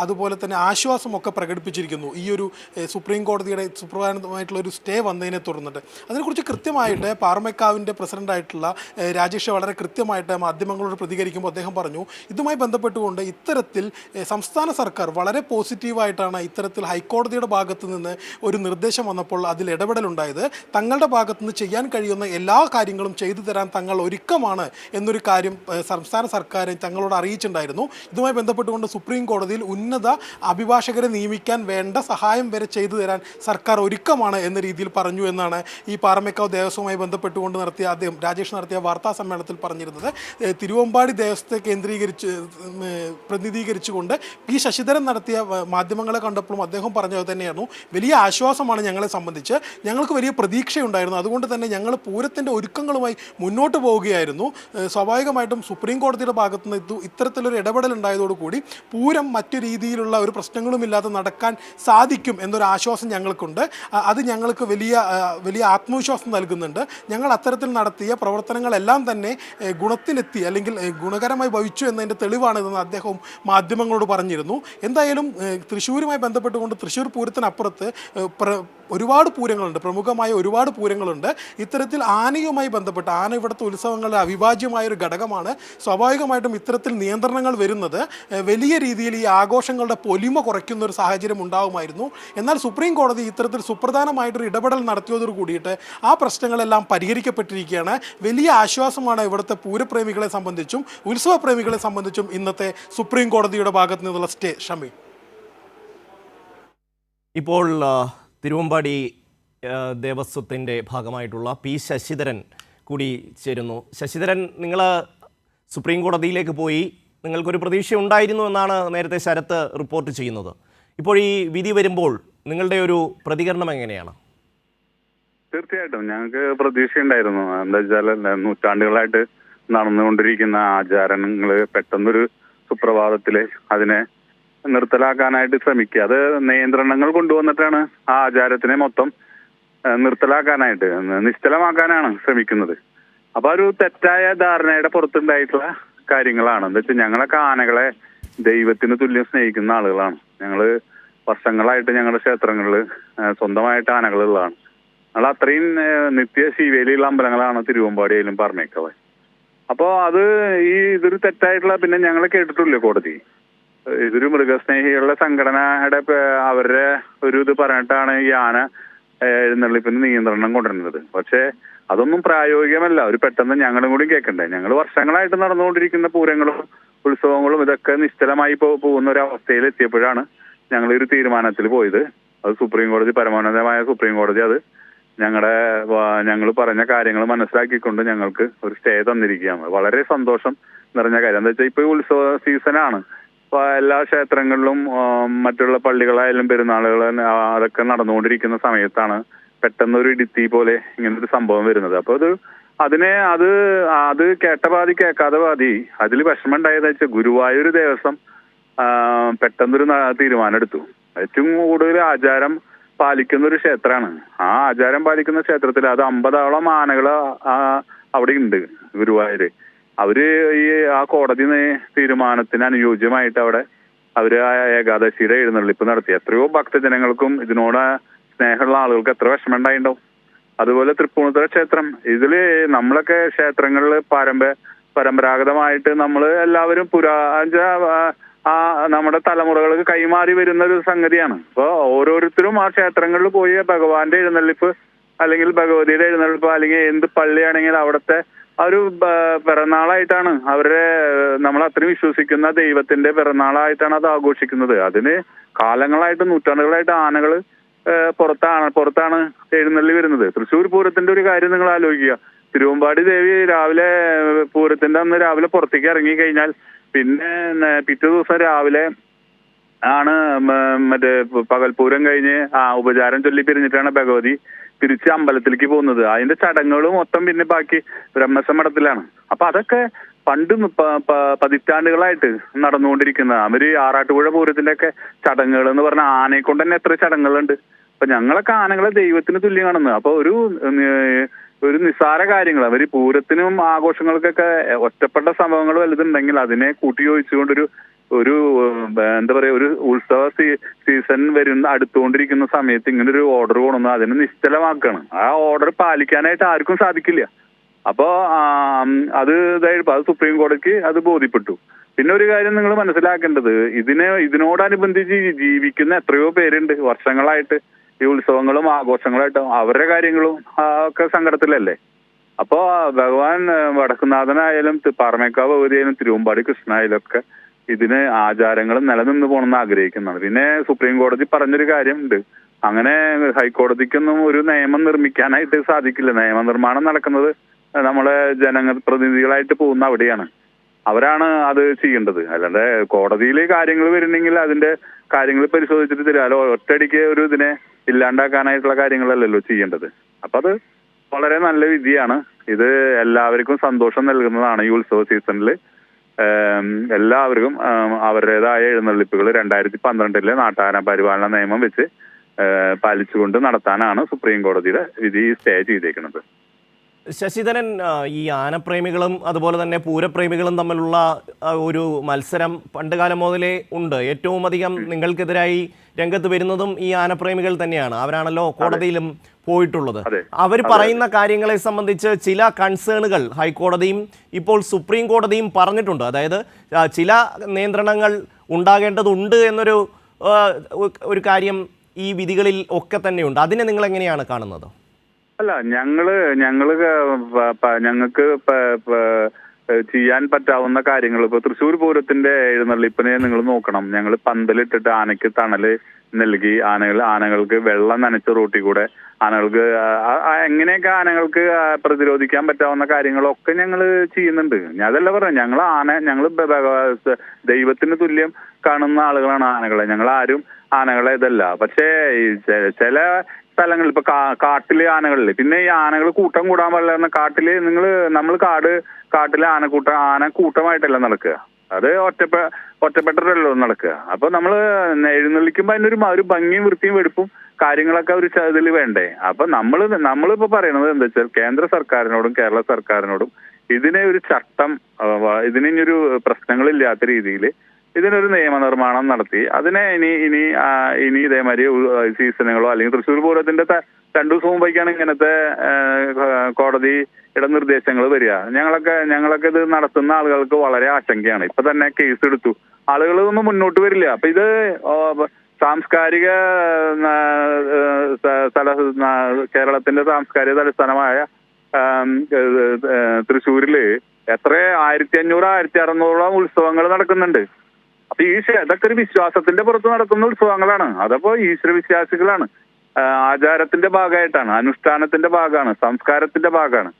അതുപോലെ തന്നെ ആശ്വാസമൊക്കെ പ്രകടിപ്പിച്ചിരിക്കുന്നു ഈ ഒരു സുപ്രീം കോടതിയുടെ സുപ്രധാനമായിട്ടുള്ള ഒരു സ്റ്റേ വന്നതിനെ തുടർന്നിട്ട്. അതിനെക്കുറിച്ച് കൃത്യമായിട്ട് പാറമേക്കാവിൻ്റെ പ്രസിഡൻ്റായിട്ടുള്ള രാജേഷ് വളരെ കൃത്യമായിട്ട് മാധ്യമങ്ങളോട് പ്രതികരിക്കുമ്പോൾ അദ്ദേഹം പറഞ്ഞു, ഇതുമായി ബന്ധപ്പെട്ടുകൊണ്ട് ഇത്തരത്തിൽ സംസ്ഥാന സർക്കാർ വളരെ പോസിറ്റീവായിട്ടാണ് ഇത്തരത്തിൽ ഹൈക്കോടതിയുടെ ഭാഗത്തു നിന്ന് ഒരു നിർദ്ദേശം വന്നപ്പോൾ അതിൽ ഇടപെടലുണ്ടായത്. തങ്ങളുടെ ഭാഗത്തു നിന്ന് ചെയ്യാൻ കഴിയുന്ന എല്ലാ കാര്യങ്ങളും ചെയ്തു തരാൻ തങ്ങൾ ഒരുക്കമാണ് എന്നൊരു കാര്യം സംസ്ഥാന സർക്കാർ തങ്ങളോട് അറിയിച്ചിട്ടുണ്ടായിരുന്നു. ഇതുമായി ബന്ധപ്പെട്ടുകൊണ്ട് സുപ്രീം കോടതിയിൽ ഉന്നത അഭിഭാഷകരെ നിയമിക്കാൻ വേണ്ട സഹായം വരെ ചെയ്തു തരാൻ സർക്കാർ ഒരുക്കമാണ് എന്ന രീതിയിൽ പറഞ്ഞു എന്നാണ് ഈ പാറമേക്കാവ് ദേവസ്വവുമായി ബന്ധപ്പെട്ടുകൊണ്ട് രാജേഷ് നടത്തിയ വാർത്താ സമ്മേളനത്തിൽ പറഞ്ഞിരുന്നത്. തിരുവമ്പാടി ദേവസ്വത്തെ പ്രതിനിധീകരിച്ചുകൊണ്ട് പി ശശിധരൻ നടത്തിയ മാധ്യമങ്ങളെ കണ്ടപ്പോഴും അദ്ദേഹം പറഞ്ഞത് തന്നെയായിരുന്നു, വലിയ ആശ്വാസമാണ് ഞങ്ങളെ സംബന്ധിച്ച്, ഞങ്ങൾക്ക് വലിയ പ്രതീക്ഷയുണ്ടായിരുന്നു, അതുകൊണ്ട് തന്നെ ഞങ്ങൾ പൂരത്തിൻ്റെ ഒരുക്കങ്ങളുമായി മുന്നോട്ട് പോവുകയായിരുന്നു. സ്വാഭാവികമായിട്ടും സുപ്രീം കോടതിയുടെ ഭാഗത്തു നിന്ന് ഇത്തരത്തിലൊരു ഇടപെടൽ ഉണ്ടായതോടുകൂടി പൂരം മറ്റു രീതിയിലുള്ള ഒരു പ്രശ്നങ്ങളുമില്ലാതെ നടക്കാൻ സാധിക്കും എന്നൊരു ആശ്വാസം ഞങ്ങൾക്കുണ്ട്. അത് ഞങ്ങൾക്ക് വലിയ ആത്മവിശ്വാസം നൽകുന്നുണ്ട്. ഞങ്ങൾ അത്തരത്തിൽ നടത്തിയ പ്രവർത്തനങ്ങളെല്ലാം തന്നെ ഗുണത്തിലെത്തി അല്ലെങ്കിൽ ഗുണകരമായി ഭവിച്ചു എന്നതിൻ്റെ തെളിവാണിതെന്ന് അദ്ദേഹം മാധ്യമങ്ങളോട് പറഞ്ഞിരുന്നു. എന്തായാലും തൃശ്ശൂരുമായി ബന്ധപ്പെട്ടുകൊണ്ട് തൃശ്ശൂർ പൂരത്തിനപ്പുറത്ത് ഒരുപാട് പൂരങ്ങളുണ്ട്, പ്രമുഖമായ ഒരുപാട് പൂരങ്ങളുണ്ട്. ഇത്തരത്തിൽ ആനയുമായി ബന്ധപ്പെട്ട്, ആന ഇവിടുത്തെ ഉത്സവങ്ങളുടെ അവിഭാജ്യമായൊരു ഘടകമാണ്. സ്വാഭാവികമായിട്ടും ഇത്തരത്തിൽ നിയന്ത്രണങ്ങൾ വരുന്നത് വലിയ രീതിയിൽ ഈ ആഘോഷങ്ങളുടെ പൊലിമ കുറയ്ക്കുന്ന ഒരു സാഹചര്യം ഉണ്ടാകുമായിരുന്നു. എന്നാൽ സുപ്രീം കോടതി ഇത്തരത്തിൽ സുപ്രധാനമായിട്ടൊരു ഇടപെടൽ നടത്തിയതോടു കൂടിയിട്ട് ആ പ്രശ്നങ്ങളെല്ലാം പരിഹരിക്കപ്പെട്ടിരിക്കുകയാണ്. വലിയ ആശ്വാസമാണ് ഇവിടുത്തെ പൂരപ്രേമികളെ സംബന്ധിച്ചും ഉത്സവപ്രേമികളെ സംബന്ധിച്ചും ഇന്നത്തെ സുപ്രീം കോടതിയുടെ ഭാഗത്തു നിന്നുള്ള സ്റ്റേ. ഷമി, ഇപ്പോൾ തിരുവമ്പാടി ദേവസ്വത്തിൻ്റെ ഭാഗമായിട്ടുള്ള പി ശശിധരൻ കൂടി ചേരുന്നു. ശശിധരൻ, നിങ്ങൾ സുപ്രീം കോടതിയിലേക്ക് പോയി, നിങ്ങൾക്കൊരു പ്രതീക്ഷ ഉണ്ടായിരുന്നു എന്നാണ് നേരത്തെ ശരത്ത് റിപ്പോർട്ട് ചെയ്യുന്നത്. ഇപ്പോൾ ഈ വിധി വരുമ്പോൾ നിങ്ങളുടെ ഒരു പ്രതികരണം എങ്ങനെയാണ്? തീർച്ചയായിട്ടും ഞങ്ങൾക്ക് പ്രതീക്ഷയുണ്ടായിരുന്നു. എന്താ വെച്ചാൽ നൂറ്റാണ്ടുകളായിട്ട് നടന്നുകൊണ്ടിരിക്കുന്ന ആചാരങ്ങൾ പെട്ടെന്നൊരു സുപ്രഭാതത്തില് അതിനെ നിർത്തലാക്കാനായിട്ട് ശ്രമിക്കുക. അത് നിയന്ത്രണങ്ങൾ കൊണ്ടുവന്നിട്ടാണ് ആ ആചാരത്തിനെ മൊത്തം നിർത്തലാക്കാനായിട്ട്, നിശ്ചലമാക്കാനാണ് ശ്രമിക്കുന്നത്. അപ്പൊ ഒരു തെറ്റായ ധാരണയുടെ പുറത്തുണ്ടായിട്ടുള്ള കാര്യങ്ങളാണ്. എന്താ വെച്ചാൽ ഞങ്ങളൊക്കെ ആനകളെ ദൈവത്തിന് തുല്യം സ്നേഹിക്കുന്ന ആളുകളാണ്. ഞങ്ങള് വർഷങ്ങളായിട്ട് ഞങ്ങളുടെ ക്ഷേത്രങ്ങളിൽ സ്വന്തമായിട്ട് ആനകളുള്ളതാണ്. ഞങ്ങൾ അത്രയും നിത്യ ശീവേലിയുള്ള അമ്പലങ്ങളാണ് തിരുവമ്പാടിയായാലും പറഞ്ഞേക്കാവേ. അപ്പോൾ അത് ഇതൊരു തെറ്റായിട്ടുള്ള, പിന്നെ ഞങ്ങൾ കേട്ടിട്ടില്ല കോടതി ഇതൊരു മൃഗസ്നേഹികളുടെ സംഘടനയുടെ അവരുടെ ഒരു ഇത് പറഞ്ഞിട്ടാണ് ഈ ആന എഴുന്നള്ളിപ്പിന് നിയന്ത്രണം കൊണ്ടുവരുന്നത്. പക്ഷേ അതൊന്നും പ്രായോഗികമല്ല. ഒരു പെട്ടെന്ന് ഞങ്ങളും കൂടി കേൾക്കണ്ടേ. ഞങ്ങൾ വർഷങ്ങളായിട്ട് നടന്നുകൊണ്ടിരിക്കുന്ന പൂരങ്ങളും ഉത്സവങ്ങളും ഇതൊക്കെ നിശ്ചലമായി പോകുന്ന ഒരു അവസ്ഥയിൽ എത്തിയപ്പോഴാണ് ഞങ്ങൾ ഒരു തീരുമാനത്തിൽ പോയത്. അത് സുപ്രീം കോടതി, പരമോന്നതമായ സുപ്രീം കോടതി അത് ഞങ്ങൾ പറഞ്ഞ കാര്യങ്ങൾ മനസ്സിലാക്കിക്കൊണ്ട് ഞങ്ങൾക്ക് ഒരു സ്റ്റേ തന്നിരിക്കുകയാണ്. വളരെ സന്തോഷം നിറഞ്ഞ കാര്യം. എന്താ വെച്ചാൽ ഇപ്പൊ ഈ ഉത്സവ സീസണാണ്. ഇപ്പൊ എല്ലാ ക്ഷേത്രങ്ങളിലും മറ്റുള്ള പള്ളികളായാലും പെരുന്നാളുകൾ അതൊക്കെ നടന്നുകൊണ്ടിരിക്കുന്ന സമയത്താണ് പെട്ടെന്നൊരു ഇടുത്തി പോലെ ഇങ്ങനൊരു സംഭവം വരുന്നത്. അപ്പൊ അത് കേട്ട പാതി കേൾക്കാതെ പാതി അതിൽ വിഷമം ഉണ്ടായതെന്ന് വെച്ചാൽ ഗുരുവായൂർ ദേവസ്വം പെട്ടെന്നൊരു തീരുമാനം എടുത്തു. ഏറ്റവും കൂടുതൽ ആചാരം പാലിക്കുന്ന ഒരു ക്ഷേത്രമാണ്. ആ ആചാരം പാലിക്കുന്ന ക്ഷേത്രത്തിൽ അത് 50ഓളം ആനകള് അവിടെ ഉണ്ട് ഗുരുവായൂര്. അവര് ആ കോടതി തീരുമാനത്തിന് അനുയോജ്യമായിട്ട് അവിടെ അവര് ആ ഏകാദശിയുടെ എഴുന്നള്ളിപ്പ് നടത്തി. എത്രയോ ഭക്തജനങ്ങൾക്കും ഇതിനോട് സ്നേഹമുള്ള ആളുകൾക്ക് എത്ര വിഷമം ഉണ്ടായിണ്ടാവും. അതുപോലെ തൃപ്പൂണിത്തുറ ക്ഷേത്രം, ഇതില് നമ്മളൊക്കെ ക്ഷേത്രങ്ങളിൽ പരമ്പരാഗതമായിട്ട് നമ്മൾ എല്ലാവരും നമ്മുടെ തലമുറകൾക്ക് കൈമാറി വരുന്ന ഒരു സംഗതിയാണ്. അപ്പൊ ഓരോരുത്തരും ആ ക്ഷേത്രങ്ങളിൽ പോയി ഭഗവാന്റെ എഴുന്നള്ളിപ്പ് അല്ലെങ്കിൽ ഭഗവതിയുടെ എഴുന്നള്ളിപ്പ് അല്ലെങ്കിൽ എന്ത് പള്ളിയാണെങ്കിൽ അവിടുത്തെ ആ ഒരു പിറന്നാളായിട്ടാണ് അവരുടെ നമ്മൾ അത്രയും വിശ്വസിക്കുന്ന ദൈവത്തിന്റെ പിറന്നാളായിട്ടാണ് അത് ആഘോഷിക്കുന്നത്. അതിന് കാലങ്ങളായിട്ട് നൂറ്റാണ്ടുകളായിട്ട് ആനകൾ പുറത്താണ് എഴുന്നള്ളി വരുന്നത്. തൃശ്ശൂർ പൂരത്തിന്റെ ഒരു കാര്യം നിങ്ങൾ ആലോചിക്കുക. തിരുവമ്പാടി ദേവി രാവിലെ പൂരത്തിന്റെ അന്ന് രാവിലെ പുറത്തേക്ക് ഇറങ്ങി കഴിഞ്ഞാൽ പിന്നെ പിറ്റേ ദിവസം രാവിലെ ആണ് മറ്റേ പകൽപൂരം കഴിഞ്ഞ് ഉപചാരം ചൊല്ലി പിരിഞ്ഞിട്ടാണ് ഭഗവതി തിരിച്ച് അമ്പലത്തിലേക്ക് പോകുന്നത്. അതിന്റെ ചടങ്ങുകൾ മൊത്തം പിന്നെ ബാക്കി ബ്രഹ്മസ്വ മഠത്തിലാണ്. അപ്പൊ അതൊക്കെ പണ്ട് പതിറ്റാണ്ടുകളായിട്ട് നടന്നുകൊണ്ടിരിക്കുന്ന അവര് ആറാട്ടുപുഴ പൂരത്തിന്റെ ഒക്കെ ചടങ്ങുകൾ എന്ന് പറഞ്ഞാൽ ആനയെ കൊണ്ട് തന്നെ എത്ര ചടങ്ങുകളുണ്ട്. അപ്പൊ ഞങ്ങളൊക്കെ ആനകളെ ദൈവത്തിന് തുല്യം കാണുന്നത്. അപ്പൊ ഒരു നിസ്സാര കാര്യങ്ങൾ അവര് പൂരത്തിനും ആഘോഷങ്ങൾക്കൊക്കെ ഒറ്റപ്പെട്ട സംഭവങ്ങൾ വലുതുണ്ടെങ്കിൽ അതിനെ കൂട്ടിയോജിച്ചുകൊണ്ടൊരു എന്താ പറയാ ഒരു ഉത്സവ സീസൺ അടുത്തുകൊണ്ടിരിക്കുന്ന സമയത്ത് ഇങ്ങനെ ഒരു ഓർഡർ കൊണ്ടുവന്ന് അതിനെ നിശ്ചലമാക്കുകയാണ്. ആ ഓർഡർ പാലിക്കാനായിട്ട് ആർക്കും സാധിക്കില്ല. അപ്പോ അത് സുപ്രീം കോടതിക്ക് അത് ബോധ്യപ്പെട്ടു. പിന്നെ ഒരു കാര്യം നിങ്ങൾ മനസ്സിലാക്കേണ്ടത്, ഇതിനോടനുബന്ധിച്ച് ജീവിക്കുന്ന എത്രയോ പേരുണ്ട് വർഷങ്ങളായിട്ട് ഈ ഉത്സവങ്ങളും ആഘോഷങ്ങളായിട്ടും അവരുടെ കാര്യങ്ങളും ഒക്കെ സങ്കടത്തിലല്ലേ. അപ്പോ ഭഗവാൻ വടക്കുന്നാഥനായാലും പാറമേക്കാവ് ഭഗവതിയായാലും തിരുവമ്പാടി കൃഷ്ണനായാലും ഒക്കെ ഇതിന് ആചാരങ്ങൾ നിലനിന്ന് പോകണമെന്ന് ആഗ്രഹിക്കുന്നതാണ്. പിന്നെ സുപ്രീം കോടതി പറഞ്ഞൊരു കാര്യം ഉണ്ട്, അങ്ങനെ ഹൈക്കോടതിക്കൊന്നും ഒരു നിയമം നിർമ്മിക്കാനായിട്ട് സാധിക്കില്ല. നിയമനിർമ്മാണം നടക്കുന്നത് നമ്മളെ പ്രതിനിധികളായിട്ട് പോകുന്ന അവിടെയാണ്. അവരാണ് അത് ചെയ്യേണ്ടത്. അല്ലാതെ കോടതിയിൽ കാര്യങ്ങൾ വരുന്നെങ്കിൽ അതിന്റെ കാര്യങ്ങൾ പരിശോധിച്ചിട്ട് തരാലോ. ഒറ്റയടിക്ക് ഒരു ഇതിനെ ഇല്ലാണ്ടാക്കാനായിട്ടുള്ള കാര്യങ്ങളല്ലല്ലോ ചെയ്യേണ്ടത്. അപ്പൊ അത് വളരെ നല്ല വിധിയാണ്. ഇത് എല്ലാവർക്കും സന്തോഷം നൽകുന്നതാണ്. ഈ ഉത്സവ സീസണിൽ എല്ലാവർക്കും അവരുടേതായ എഴുന്നള്ളിപ്പുകൾ 2012 നാട്ടാന പരിപാലന നിയമം വെച്ച് പാലിച്ചുകൊണ്ട് നടത്താനാണ് സുപ്രീം കോടതിയുടെ വിധി സ്റ്റേ ചെയ്തേക്കുന്നത്. ശശിധരൻ, ഈ ആനപ്രേമികളും അതുപോലെ തന്നെ പൂരപ്രേമികളും തമ്മിലുള്ള ഒരു മത്സരം പണ്ടുകാലം മുതലേ ഉണ്ട്. ഏറ്റവും അധികം നിങ്ങൾക്കെതിരായി രംഗത്ത് വരുന്നതും ഈ ആനപ്രേമികൾ തന്നെയാണ്. അവരാണല്ലോ കോടതിയിലും പോയിട്ടുള്ളത്. അവർ പറയുന്ന കാര്യങ്ങളെ സംബന്ധിച്ച് ചില കൺസേണുകൾ ഹൈക്കോടതിയും ഇപ്പോൾ സുപ്രീം കോടതിയും പറഞ്ഞിട്ടുണ്ട്. അതായത് ചില നിയന്ത്രണങ്ങൾ ഉണ്ടാകേണ്ടതുണ്ട് എന്നൊരു കാര്യം ഈ വിധികളിൽ ഒക്കെ തന്നെയുണ്ട്. അതിനെ നിങ്ങൾ എങ്ങനെയാണ് കാണുന്നത്? അല്ല, ഞങ്ങൾക്ക് ചെയ്യാൻ പറ്റാവുന്ന കാര്യങ്ങൾ ഇപ്പൊ തൃശ്ശൂർ പൂരത്തിന്റെ എഴുന്നള്ളിപ്പിനെ നിങ്ങൾ നോക്കണം. ഞങ്ങൾ പന്തലിട്ടിട്ട് ആനയ്ക്ക് തണല് നൽകി ആനകൾക്ക് വെള്ളം നനച്ച റോട്ടിൽ കൂടെ ആനകൾക്ക് എങ്ങനെയൊക്കെ ആനകൾക്ക് പ്രതിരോധിക്കാൻ പറ്റാവുന്ന കാര്യങ്ങളൊക്കെ ഞങ്ങൾ ചെയ്യുന്നുണ്ട്. ഞാൻ അതല്ല പറഞ്ഞത്, ഞങ്ങൾ ദൈവത്തിന് തുല്യം കാണുന്ന ആളുകളാണ് ആനകളെ. ഞങ്ങൾ ആരും ആനകളെ ഇതല്ല. പക്ഷേ ചില സ്ഥലങ്ങളിൽ ഇപ്പൊ കാട്ടിലെ ആനകളില് പിന്നെ ഈ ആനകൾ കൂട്ടം കൂടാൻ പാടില്ല. നമ്മൾ കാട്ടിലെ ആന കൂട്ടമായിട്ടല്ല നടക്കുക. അത് ഒറ്റപ്പെട്ടല്ലോ നടക്കുക. അപ്പൊ നമ്മൾ എഴുന്നള്ളിക്കുമ്പോ അതിനൊരു ഒരു ഭംഗിയും വൃത്തിയും വെടുപ്പും കാര്യങ്ങളൊക്കെ ഒരു ഇതിൽ വേണ്ടേ. അപ്പൊ നമ്മളിപ്പോ പറയണത് എന്താ വെച്ചാൽ കേന്ദ്ര സർക്കാരിനോടും കേരള സർക്കാരിനോടും ഇതിനെ ഒരു ചട്ടം ഇതിന് ഇനിയൊരു പ്രശ്നങ്ങളില്ലാത്ത രീതിയിൽ ഇതിനൊരു നിയമനിർമ്മാണം നടത്തി അതിനെ ഇനി ഇതേമാതിരി സീസണുകളോ അല്ലെങ്കിൽ തൃശ്ശൂർ പൂരത്തിന്റെ 2 ദിവസം മുമ്പേക്കാണ് ഇങ്ങനത്തെ കോടതിയുടെ നിർദ്ദേശങ്ങൾ വരിക. ഞങ്ങളൊക്കെ ഇത് നടത്തുന്ന ആളുകൾക്ക് വളരെ ആശങ്കയാണ്. ഇപ്പൊ തന്നെ കേസ് എടുത്തു, ആളുകളൊന്നും മുന്നോട്ട് വരില്ല. അപ്പൊ ഇത് സാംസ്കാരിക കേരളത്തിന്റെ സാംസ്കാരിക തലസ്ഥാനമായ തൃശ്ശൂരില് 1500 1600 ഉത്സവങ്ങൾ നടക്കുന്നുണ്ട്. അപ്പൊ ഇതൊക്കെ ഒരു വിശ്വാസത്തിന്റെ പുറത്ത് നടക്കുന്ന ഉത്സവങ്ങളാണ്. അതപ്പോ ഈശ്വര വിശ്വാസികളാണ്, ആചാരത്തിന്റെ ഭാഗമായിട്ടാണ്, അനുഷ്ഠാനത്തിന്റെ ഭാഗമാണ്, സംസ്കാരത്തിന്റെ ഭാഗമാണ്.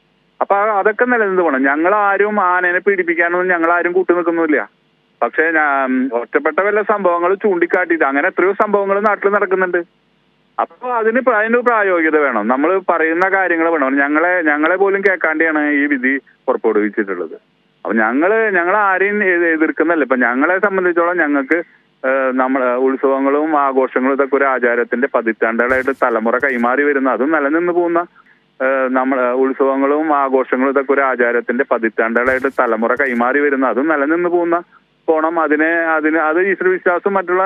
അപ്പൊ അതൊക്കെ നിലനിന്ന് പോകണം. ഞങ്ങളാരും ആനേനെ പീഡിപ്പിക്കാനൊന്നും ഞങ്ങളാരും കൂട്ടു നിൽക്കുന്നില്ല. പക്ഷെ ഒറ്റപ്പെട്ട വല്ല സംഭവങ്ങൾ ചൂണ്ടിക്കാട്ടിയിട്ട് അങ്ങനെ എത്രയോ സംഭവങ്ങൾ നാട്ടിൽ നടക്കുന്നുണ്ട്. അപ്പൊ അതിന് പ്രായോഗികത വേണം. നമ്മൾ പറയുന്ന കാര്യങ്ങൾ വേണം. ഞങ്ങളെ പോലും കേൾക്കാണ്ടിയാണ് ഈ വിധി പുറപ്പെടുവിച്ചിട്ടുള്ളത്. അപ്പൊ ഞങ്ങൾ ആരെയും എതിർക്കുന്നല്ല. ഇപ്പൊ ഞങ്ങളെ സംബന്ധിച്ചോളം ഞങ്ങൾക്ക് ഉത്സവങ്ങളും ആഘോഷങ്ങളും ഇതൊക്കെ ഒരു ആചാരത്തിന്റെ പതിറ്റാണ്ടുകളായിട്ട് തലമുറ കൈമാറി വരുന്ന, അതും നിലനിന്ന് പോകുന്ന ഉത്സവങ്ങളും ആഘോഷങ്ങളും ഇതൊക്കെ ഒരു ആചാരത്തിന്റെ പതിറ്റാണ്ടുകളായിട്ട് തലമുറ കൈമാറി വരുന്ന, അതും നിലനിന്ന് പോണം. അത് ഈശ്വരവിശ്വാസം മറ്റുള്ള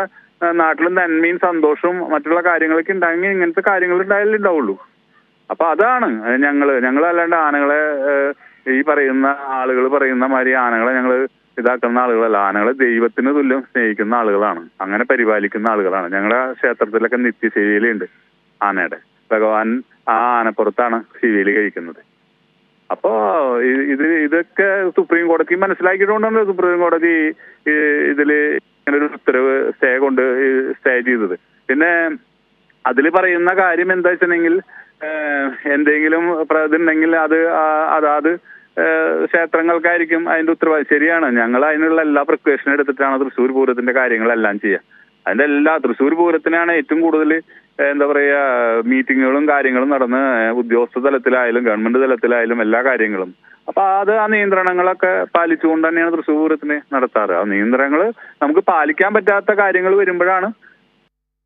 നാട്ടിലും നന്മയും സന്തോഷവും മറ്റുള്ള കാര്യങ്ങളൊക്കെ ഉണ്ടായെങ്കിൽ ഇങ്ങനത്തെ കാര്യങ്ങൾ ഉണ്ടാവുള്ളൂ. അപ്പൊ അതാണ് ഞങ്ങളല്ലാണ്ട് ആനകളെ ഈ പറയുന്ന ആളുകൾ പറയുന്ന മാതിരി ആനകളെ ഞങ്ങൾ ഇതാക്കുന്ന ആളുകളല്ല. ആനകളെ ദൈവത്തിന് തുല്യം സ്നേഹിക്കുന്ന ആളുകളാണ്, അങ്ങനെ പരിപാലിക്കുന്ന ആളുകളാണ്. ഞങ്ങളുടെ ക്ഷേത്രത്തിലൊക്കെ നിത്യശിവേലിയുണ്ട് ആനയുടെ. ഭഗവാൻ ആ ആനപ്പുറത്താണ് ശിവേലി കഴിക്കുന്നത്. അപ്പോ ഇതൊക്കെ സുപ്രീം കോടതി മനസ്സിലാക്കിയിട്ടുകൊണ്ടാണ് സുപ്രീം കോടതി ഇതില് ഇങ്ങനൊരു ഉത്തരവ് സ്റ്റേ ചെയ്തത്. പിന്നെ അതിൽ പറയുന്ന കാര്യം എന്താ വെച്ചിട്ടുണ്ടെങ്കിൽ എന്തെങ്കിലും ഇതുണ്ടെങ്കിൽ അതാത് ക്ഷേത്രങ്ങൾക്കായിരിക്കും അതിന്റെ ഉത്തരവാദിത്വം. ശരിയാണ്, ഞങ്ങൾ അതിനുള്ള എല്ലാ പ്രിക്കോഷനും എടുത്തിട്ടാണ് തൃശ്ശൂർ പൂരത്തിന്റെ കാര്യങ്ങളെല്ലാം ചെയ്യുക. അതിന്റെ തൃശ്ശൂർ പൂരത്തിനാണ് ഏറ്റവും കൂടുതൽ എന്താ പറയാ മീറ്റിങ്ങുകളും കാര്യങ്ങളും നടന്ന് ഉദ്യോഗസ്ഥ തലത്തിലായാലും ഗവൺമെന്റ് തലത്തിലായാലും എല്ലാ കാര്യങ്ങളും. അപ്പൊ ആ നിയന്ത്രണങ്ങളൊക്കെ പാലിച്ചുകൊണ്ട് തന്നെയാണ് തൃശ്ശൂർ പൂരത്തിന് നടത്താറ്. ആ നിയന്ത്രണങ്ങൾ നമുക്ക് പാലിക്കാൻ പറ്റാത്ത കാര്യങ്ങൾ വരുമ്പോഴാണ്.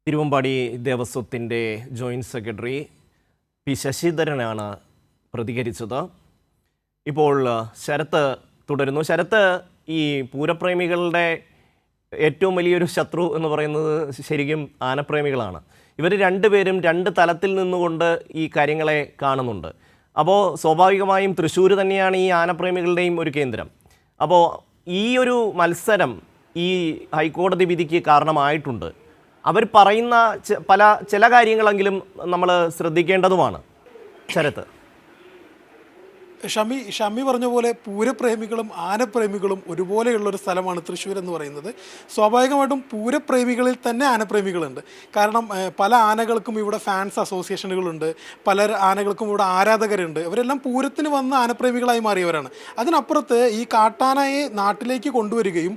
തിരുവമ്പാടി ദേവസ്വത്തിന്റെ ജോയിന്റ് സെക്രട്ടറി പി ശശിധരനാണ് പ്രതികരിച്ചത്. ഇപ്പോൾ ശരത്ത് തുടരുന്നു. ശരത്ത്, ഈ പൂരപ്രേമികളുടെ ഏറ്റവും വലിയൊരു ശത്രു എന്ന് പറയുന്നത് ശരിക്കും ആനപ്രേമികളാണ്. ഇവർ രണ്ടുപേരും 2 തലത്തിൽ നിന്നുകൊണ്ട് ഈ കാര്യങ്ങളെ കാണുന്നുണ്ട്. അപ്പോൾ സ്വാഭാവികമായും തൃശ്ശൂർ തന്നെയാണ് ഈ ആനപ്രേമികളുടെയും ഒരു കേന്ദ്രം. അപ്പോൾ ഈ ഒരു മത്സരം ഈ ഹൈക്കോടതി വിധിക്ക് കാരണമായിട്ടുണ്ട്. അവർ പറയുന്ന ചില കാര്യങ്ങളെങ്കിലും നമ്മൾ ശ്രദ്ധിക്കേണ്ടതുമാണ്. ശരത്ത്, ഷമി പറഞ്ഞ പോലെ പൂരപ്രേമികളും ആനപ്രേമികളും ഒരുപോലെയുള്ളൊരു സ്ഥലമാണ് തൃശ്ശൂർ എന്ന് പറയുന്നത്. സ്വാഭാവികമായിട്ടും പൂരപ്രേമികളിൽ തന്നെ ആനപ്രേമികളുണ്ട്. കാരണം പല ആനകൾക്കും ഇവിടെ ഫാൻസ് അസോസിയേഷനുകളുണ്ട്, പല ആനകൾക്കും ഇവിടെ ആരാധകരുണ്ട്. ഇവരെല്ലാം പൂരത്തിന് വന്ന് ആനപ്രേമികളായി മാറിയവരാണ്. അതിനപ്പുറത്ത് ഈ കാട്ടാനയെ നാട്ടിലേക്ക് കൊണ്ടുവരികയും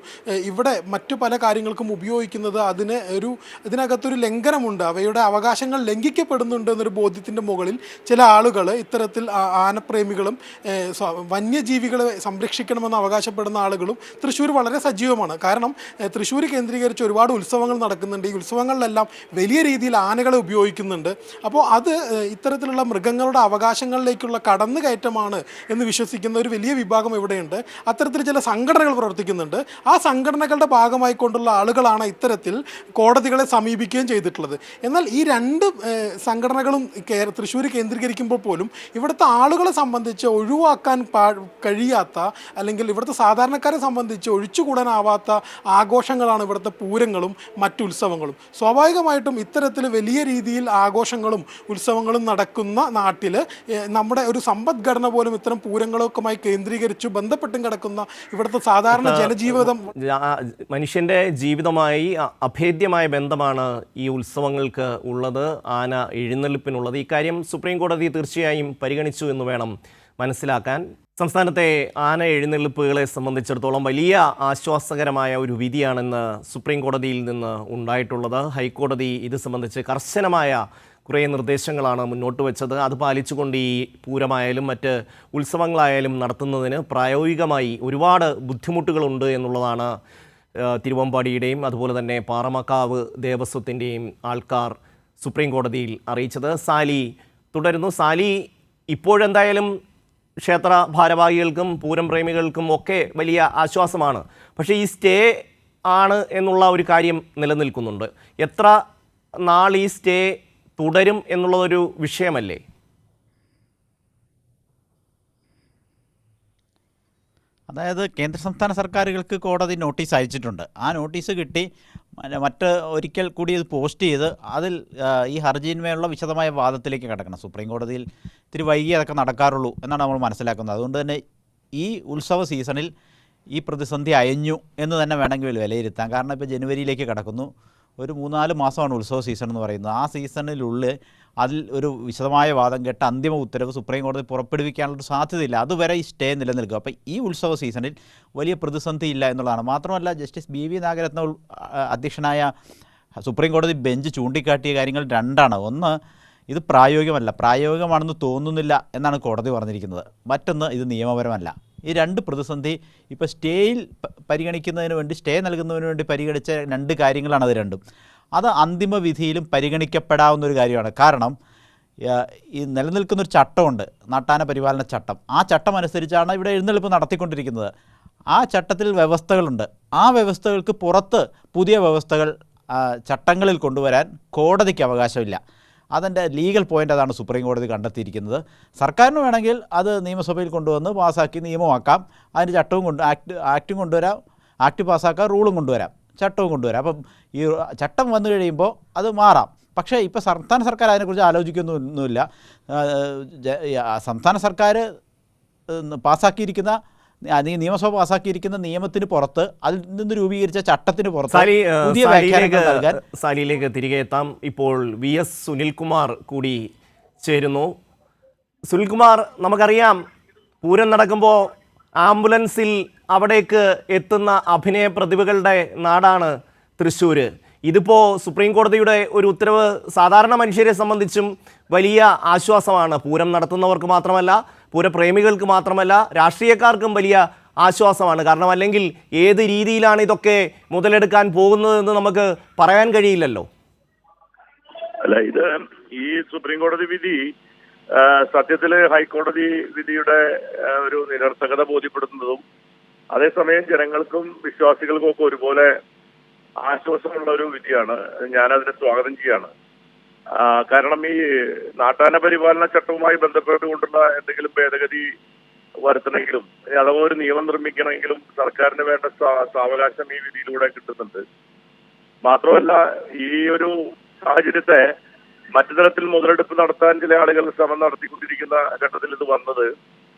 ഇവിടെ മറ്റു പല കാര്യങ്ങൾക്കും ഉപയോഗിക്കുന്നത് ഇതിനകത്തൊരു ലംഘനമുണ്ട്, അവയുടെ അവകാശങ്ങൾ ലംഘിക്കപ്പെടുന്നുണ്ട് എന്നൊരു ബോധ്യത്തിൻ്റെ മുകളിൽ ചില ആളുകൾ ഇത്തരത്തിൽ ആനപ്രേമികളും വന്യജീവികളെ സംരക്ഷിക്കണമെന്ന് അവകാശപ്പെടുന്ന ആളുകളും തൃശ്ശൂർ വളരെ സജീവമാണ്. കാരണം തൃശ്ശൂർ കേന്ദ്രീകരിച്ച് ഒരുപാട് ഉത്സവങ്ങൾ നടക്കുന്നുണ്ട്. ഈ ഉത്സവങ്ങളിലെല്ലാം വലിയ രീതിയിൽ ആനകളെ ഉപയോഗിക്കുന്നുണ്ട്. അപ്പോൾ അത് ഇത്തരത്തിലുള്ള മൃഗങ്ങളുടെ അവകാശങ്ങളിലേക്കുള്ള കടന്നുകയറ്റമാണ് എന്ന് വിശ്വസിക്കുന്ന ഒരു വലിയ വിഭാഗം ഇവിടെയുണ്ട്. അത്തരത്തിൽ ചില സംഘടനകൾ പ്രവർത്തിക്കുന്നുണ്ട്. ആ സംഘടനകളുടെ ഭാഗമായിക്കൊണ്ടുള്ള ആളുകളാണ് ഇത്തരത്തിൽ കോടതികളെ സമീപിക്കുകയും ചെയ്തിട്ടുള്ളത്. എന്നാൽ ഈ 2 സംഘടനകളും തൃശ്ശൂർ കേന്ദ്രീകരിക്കുമ്പോൾ പോലും ഇവിടുത്തെ ആളുകളെ സംബന്ധിച്ച് ഒഴിവാക്കാൻ കഴിയാത്ത, അല്ലെങ്കിൽ ഇവിടുത്തെ സാധാരണക്കാരെ സംബന്ധിച്ച് ഒഴിച്ചുകൂടാനാവാത്ത ആഘോഷങ്ങളാണ് ഇവിടുത്തെ പൂരങ്ങളും മറ്റു ഉത്സവങ്ങളും. സ്വാഭാവികമായിട്ടും ഇത്തരത്തിൽ വലിയ രീതിയിൽ ആഘോഷങ്ങളും ഉത്സവങ്ങളും നടക്കുന്ന നാട്ടിൽ നമ്മുടെ ഒരു സമ്പദ്ഘടന പോലും ഇത്തരം പൂരങ്ങളൊക്കെയുമായി കേന്ദ്രീകരിച്ചു ബന്ധപ്പെട്ടും കിടക്കുന്ന ഇവിടുത്തെ സാധാരണ ജനജീവിതം, മനുഷ്യൻ്റെ ജീവിതമായി അഭേദ്യമായ ബന്ധമാണ് ഈ ഉത്സവങ്ങൾക്ക് ഉള്ളത്, ആന എഴുന്നള്ളിപ്പിനുള്ളത്. ഇക്കാര്യം സുപ്രീം കോടതി തീർച്ചയായും പരിഗണിച്ചു എന്ന് വേണം മനസ്സിലാക്കാൻ. സംസ്ഥാനത്തെ ആന എഴുന്നള്ളിപ്പുകളെ സംബന്ധിച്ചിടത്തോളം വലിയ ആശ്വാസകരമായ ഒരു വിധിയാണെന്ന് സുപ്രീം കോടതിയിൽ നിന്ന് ഉണ്ടായിട്ടുള്ളത്. ഹൈക്കോടതി ഇത് സംബന്ധിച്ച് കർശനമായ കുറേ നിർദ്ദേശങ്ങളാണ് മുന്നോട്ട് വെച്ചത്. അത് പാലിച്ചുകൊണ്ട് ഈ പൂരമായാലും മറ്റ് ഉത്സവങ്ങളായാലും നടത്തുന്നതിന് പ്രായോഗികമായി ഒരുപാട് ബുദ്ധിമുട്ടുകളുണ്ട് എന്നുള്ളതാണ് തിരുവമ്പാടിയുടെയും അതുപോലെ തന്നെ പാറമക്കാവ് ദേവസ്വത്തിൻ്റെയും ആൾക്കാർ സുപ്രീം കോടതിയിൽ അറിയിച്ചത്. സാലി തുടരുന്നു. സാലി, ഇപ്പോഴെന്തായാലും ക്ഷേത്ര ഭാരവാഹികൾക്കും പൂരം പ്രേമികൾക്കും ഒക്കെ വലിയ ആശ്വാസമാണ്. പക്ഷേ ഈ സ്റ്റേ ആണ് എന്നുള്ള ഒരു കാര്യം നിലനിൽക്കുന്നുണ്ട്. എത്ര നാൾ ഈ സ്റ്റേ തുടരും എന്നുള്ളതൊരു വിഷയമല്ലേ? അതായത് കേന്ദ്ര സംസ്ഥാന സർക്കാരുകൾക്ക് കോടതി നോട്ടീസ് അയച്ചിട്ടുണ്ട്. ആ നോട്ടീസ് കിട്ടി ഒരിക്കൽ കൂടി ഇത് പോസ്റ്റ് ചെയ്ത് അതിൽ ഈ ഹർജിന്മേലുള്ള വിശദമായ വാദത്തിലേക്ക് കടക്കണം. സുപ്രീം കോടതിയിൽ ഇത്തിരി വൈകി അതൊക്കെ നടക്കാറുള്ളൂ എന്നാണ് നമ്മൾ മനസ്സിലാക്കുന്നത്. അതുകൊണ്ട് തന്നെ ഈ ഉത്സവ സീസണിൽ ഈ പ്രതിസന്ധി അയഞ്ഞു എന്ന് തന്നെ വേണമെങ്കിൽ വിലയിരുത്താം. കാരണം ഇപ്പോൾ ജനുവരിയിലേക്ക് കടക്കുന്നു. ഒരു 3-4 മാസമാണ് ഉത്സവ സീസൺ എന്ന് പറയുന്നത്. ആ സീസണിനുള്ളിൽ അതിൽ ഒരു വിശദമായ വാദം കേട്ട അന്തിമ ഉത്തരവ് സുപ്രീം കോടതി പുറപ്പെടുവിക്കാനുള്ളൊരു സാധ്യതയില്ല. അതുവരെ ഈ സ്റ്റേ നിലനിൽക്കും. അപ്പോൾ ഈ ഉത്സവ സീസണിൽ വലിയ പ്രതിസന്ധി ഇല്ല എന്നുള്ളതാണ്. മാത്രമല്ല ജസ്റ്റിസ് BV നാഗരത്ന അധ്യക്ഷനായ സുപ്രീം കോടതി ബെഞ്ച് ചൂണ്ടിക്കാട്ടിയ കാര്യങ്ങൾ രണ്ടാണ്. ഒന്ന്, ഇത് പ്രായോഗികമാണെന്ന് തോന്നുന്നില്ല എന്നാണ് കോടതി പറഞ്ഞിരിക്കുന്നത്. മറ്റൊന്ന്, ഇത് നിയമപരമല്ല. ഈ രണ്ട് പ്രതിസന്ധി ഇപ്പോൾ സ്റ്റേയിൽ പരിഗണിക്കുന്നതിന് വേണ്ടി, സ്റ്റേ നൽകുന്നതിന് വേണ്ടി പരിഗണിച്ച രണ്ട് കാര്യങ്ങളാണ് അത് രണ്ടും. അത് അന്തിമ വിധിയിലും പരിഗണിക്കപ്പെടാവുന്ന ഒരു കാര്യമാണ്. കാരണം ഈ നിലനിൽക്കുന്നൊരു ചട്ടമുണ്ട്, നാട്ടാന പരിപാലന ചട്ടം. ആ ചട്ടം അനുസരിച്ചാണ് ഇവിടെ എഴുന്നള്ളിപ്പ് നടത്തിക്കൊണ്ടിരിക്കുന്നത്. ആ ചട്ടത്തിൽ വ്യവസ്ഥകളുണ്ട്. ആ വ്യവസ്ഥകൾക്ക് പുറത്ത് പുതിയ വ്യവസ്ഥകൾ ചട്ടങ്ങളിൽ കൊണ്ടുവരാൻ കോടതിക്ക് അവകാശമില്ല. അതിൻ്റെ ലീഗൽ പോയിൻ്റ് അതാണ് സുപ്രീം കോടതി കണ്ടെത്തിയിരിക്കുന്നത്. സർക്കാരിന് വേണമെങ്കിൽ അത് നിയമസഭയിൽ കൊണ്ടുവന്ന് പാസ്സാക്കി നിയമമാക്കാം. അതിന് ചട്ടവും ആക്റ്റും കൊണ്ടുവരാം, ആക്ട് പാസ്സാക്കാം, റൂളും കൊണ്ടുവരാം, ചട്ടവും കൊണ്ടുവരാം. അപ്പം ഈ ചട്ടം വന്നു കഴിയുമ്പോൾ അത് മാറാം. പക്ഷേ ഇപ്പോൾ സംസ്ഥാന സർക്കാർ അതിനെക്കുറിച്ച് ആലോചിക്കുന്നൊന്നുമില്ല. സംസ്ഥാന സർക്കാർ പാസ്സാക്കിയിരിക്കുന്ന നിയമസഭ പാസ്സാക്കിയിരിക്കുന്ന നിയമത്തിന് പുറത്ത്, അതിൽ നിന്ന് രൂപീകരിച്ച ചട്ടത്തിന് പുറത്ത് പുതിയ വ്യാഖ്യാനങ്ങൾ നൽകാൻ. സാലിയിലേക്ക് തിരികെ എത്താം. ഇപ്പോൾ VS സുനിൽകുമാർ കൂടി ചേരുന്നു. സുനിൽകുമാർ, നമുക്കറിയാം പൂരം നടക്കുമ്പോൾ ആംബുലൻസിൽ അവിടേക്ക് എത്തുന്ന അഭിനയ പ്രതിഭകളുടെ നാടാണ് തൃശ്ശൂർ. ഇതിപ്പോൾ സുപ്രീം കോടതിയുടെ ഒരു ഉത്തരവ് സാധാരണ മനുഷ്യരെ സംബന്ധിച്ചും വലിയ ആശ്വാസമാണ്. പൂരം നടത്തുന്നവർക്ക് മാത്രമല്ല, പൂരപ്രേമികൾക്ക് മാത്രമല്ല, രാഷ്ട്രീയക്കാർക്കും വലിയ ആശ്വാസമാണ്. കാരണം അല്ലെങ്കിൽ ഏത് രീതിയിലാണ് ഇതൊക്കെ മുതലെടുക്കാൻ പോകുന്നതെന്ന് നമുക്ക് പറയാൻ കഴിയില്ലല്ലോ. അല്ല, ഇത് ഈ സുപ്രീം കോടതി വിധി സത്യത്തില് ഹൈക്കോടതി വിധിയുടെ ഒരു നിരർത്ഥകത ബോധ്യപ്പെടുത്തുന്നതും അതേസമയം ജനങ്ങൾക്കും വിശ്വാസികൾക്കും ഒക്കെ ഒരുപോലെ ആശ്വാസമുള്ള ഒരു വിധിയാണ്. ഞാനതിനെ സ്വാഗതം ചെയ്യാണ്. കാരണം ഈ നാട്ടാന പരിപാലന ചട്ടവുമായി ബന്ധപ്പെട്ടുകൊണ്ടുള്ള എന്തെങ്കിലും ഭേദഗതി വരുത്തണമെങ്കിലും അഥവാ ഒരു നിയമം നിർമ്മിക്കണമെങ്കിലും സർക്കാരിന് വേണ്ട സാവകാശം ഈ വിധിയിലൂടെ കിട്ടുന്നുണ്ട്. മാത്രമല്ല, ഈ ഒരു സാഹചര്യത്തെ മറ്റു തരത്തിൽ മുതലെടുപ്പ് നടത്താൻ ചില ആളുകൾ ശ്രമം നടത്തിക്കൊണ്ടിരിക്കുന്ന ഘട്ടത്തിൽ ഇത് വന്നത്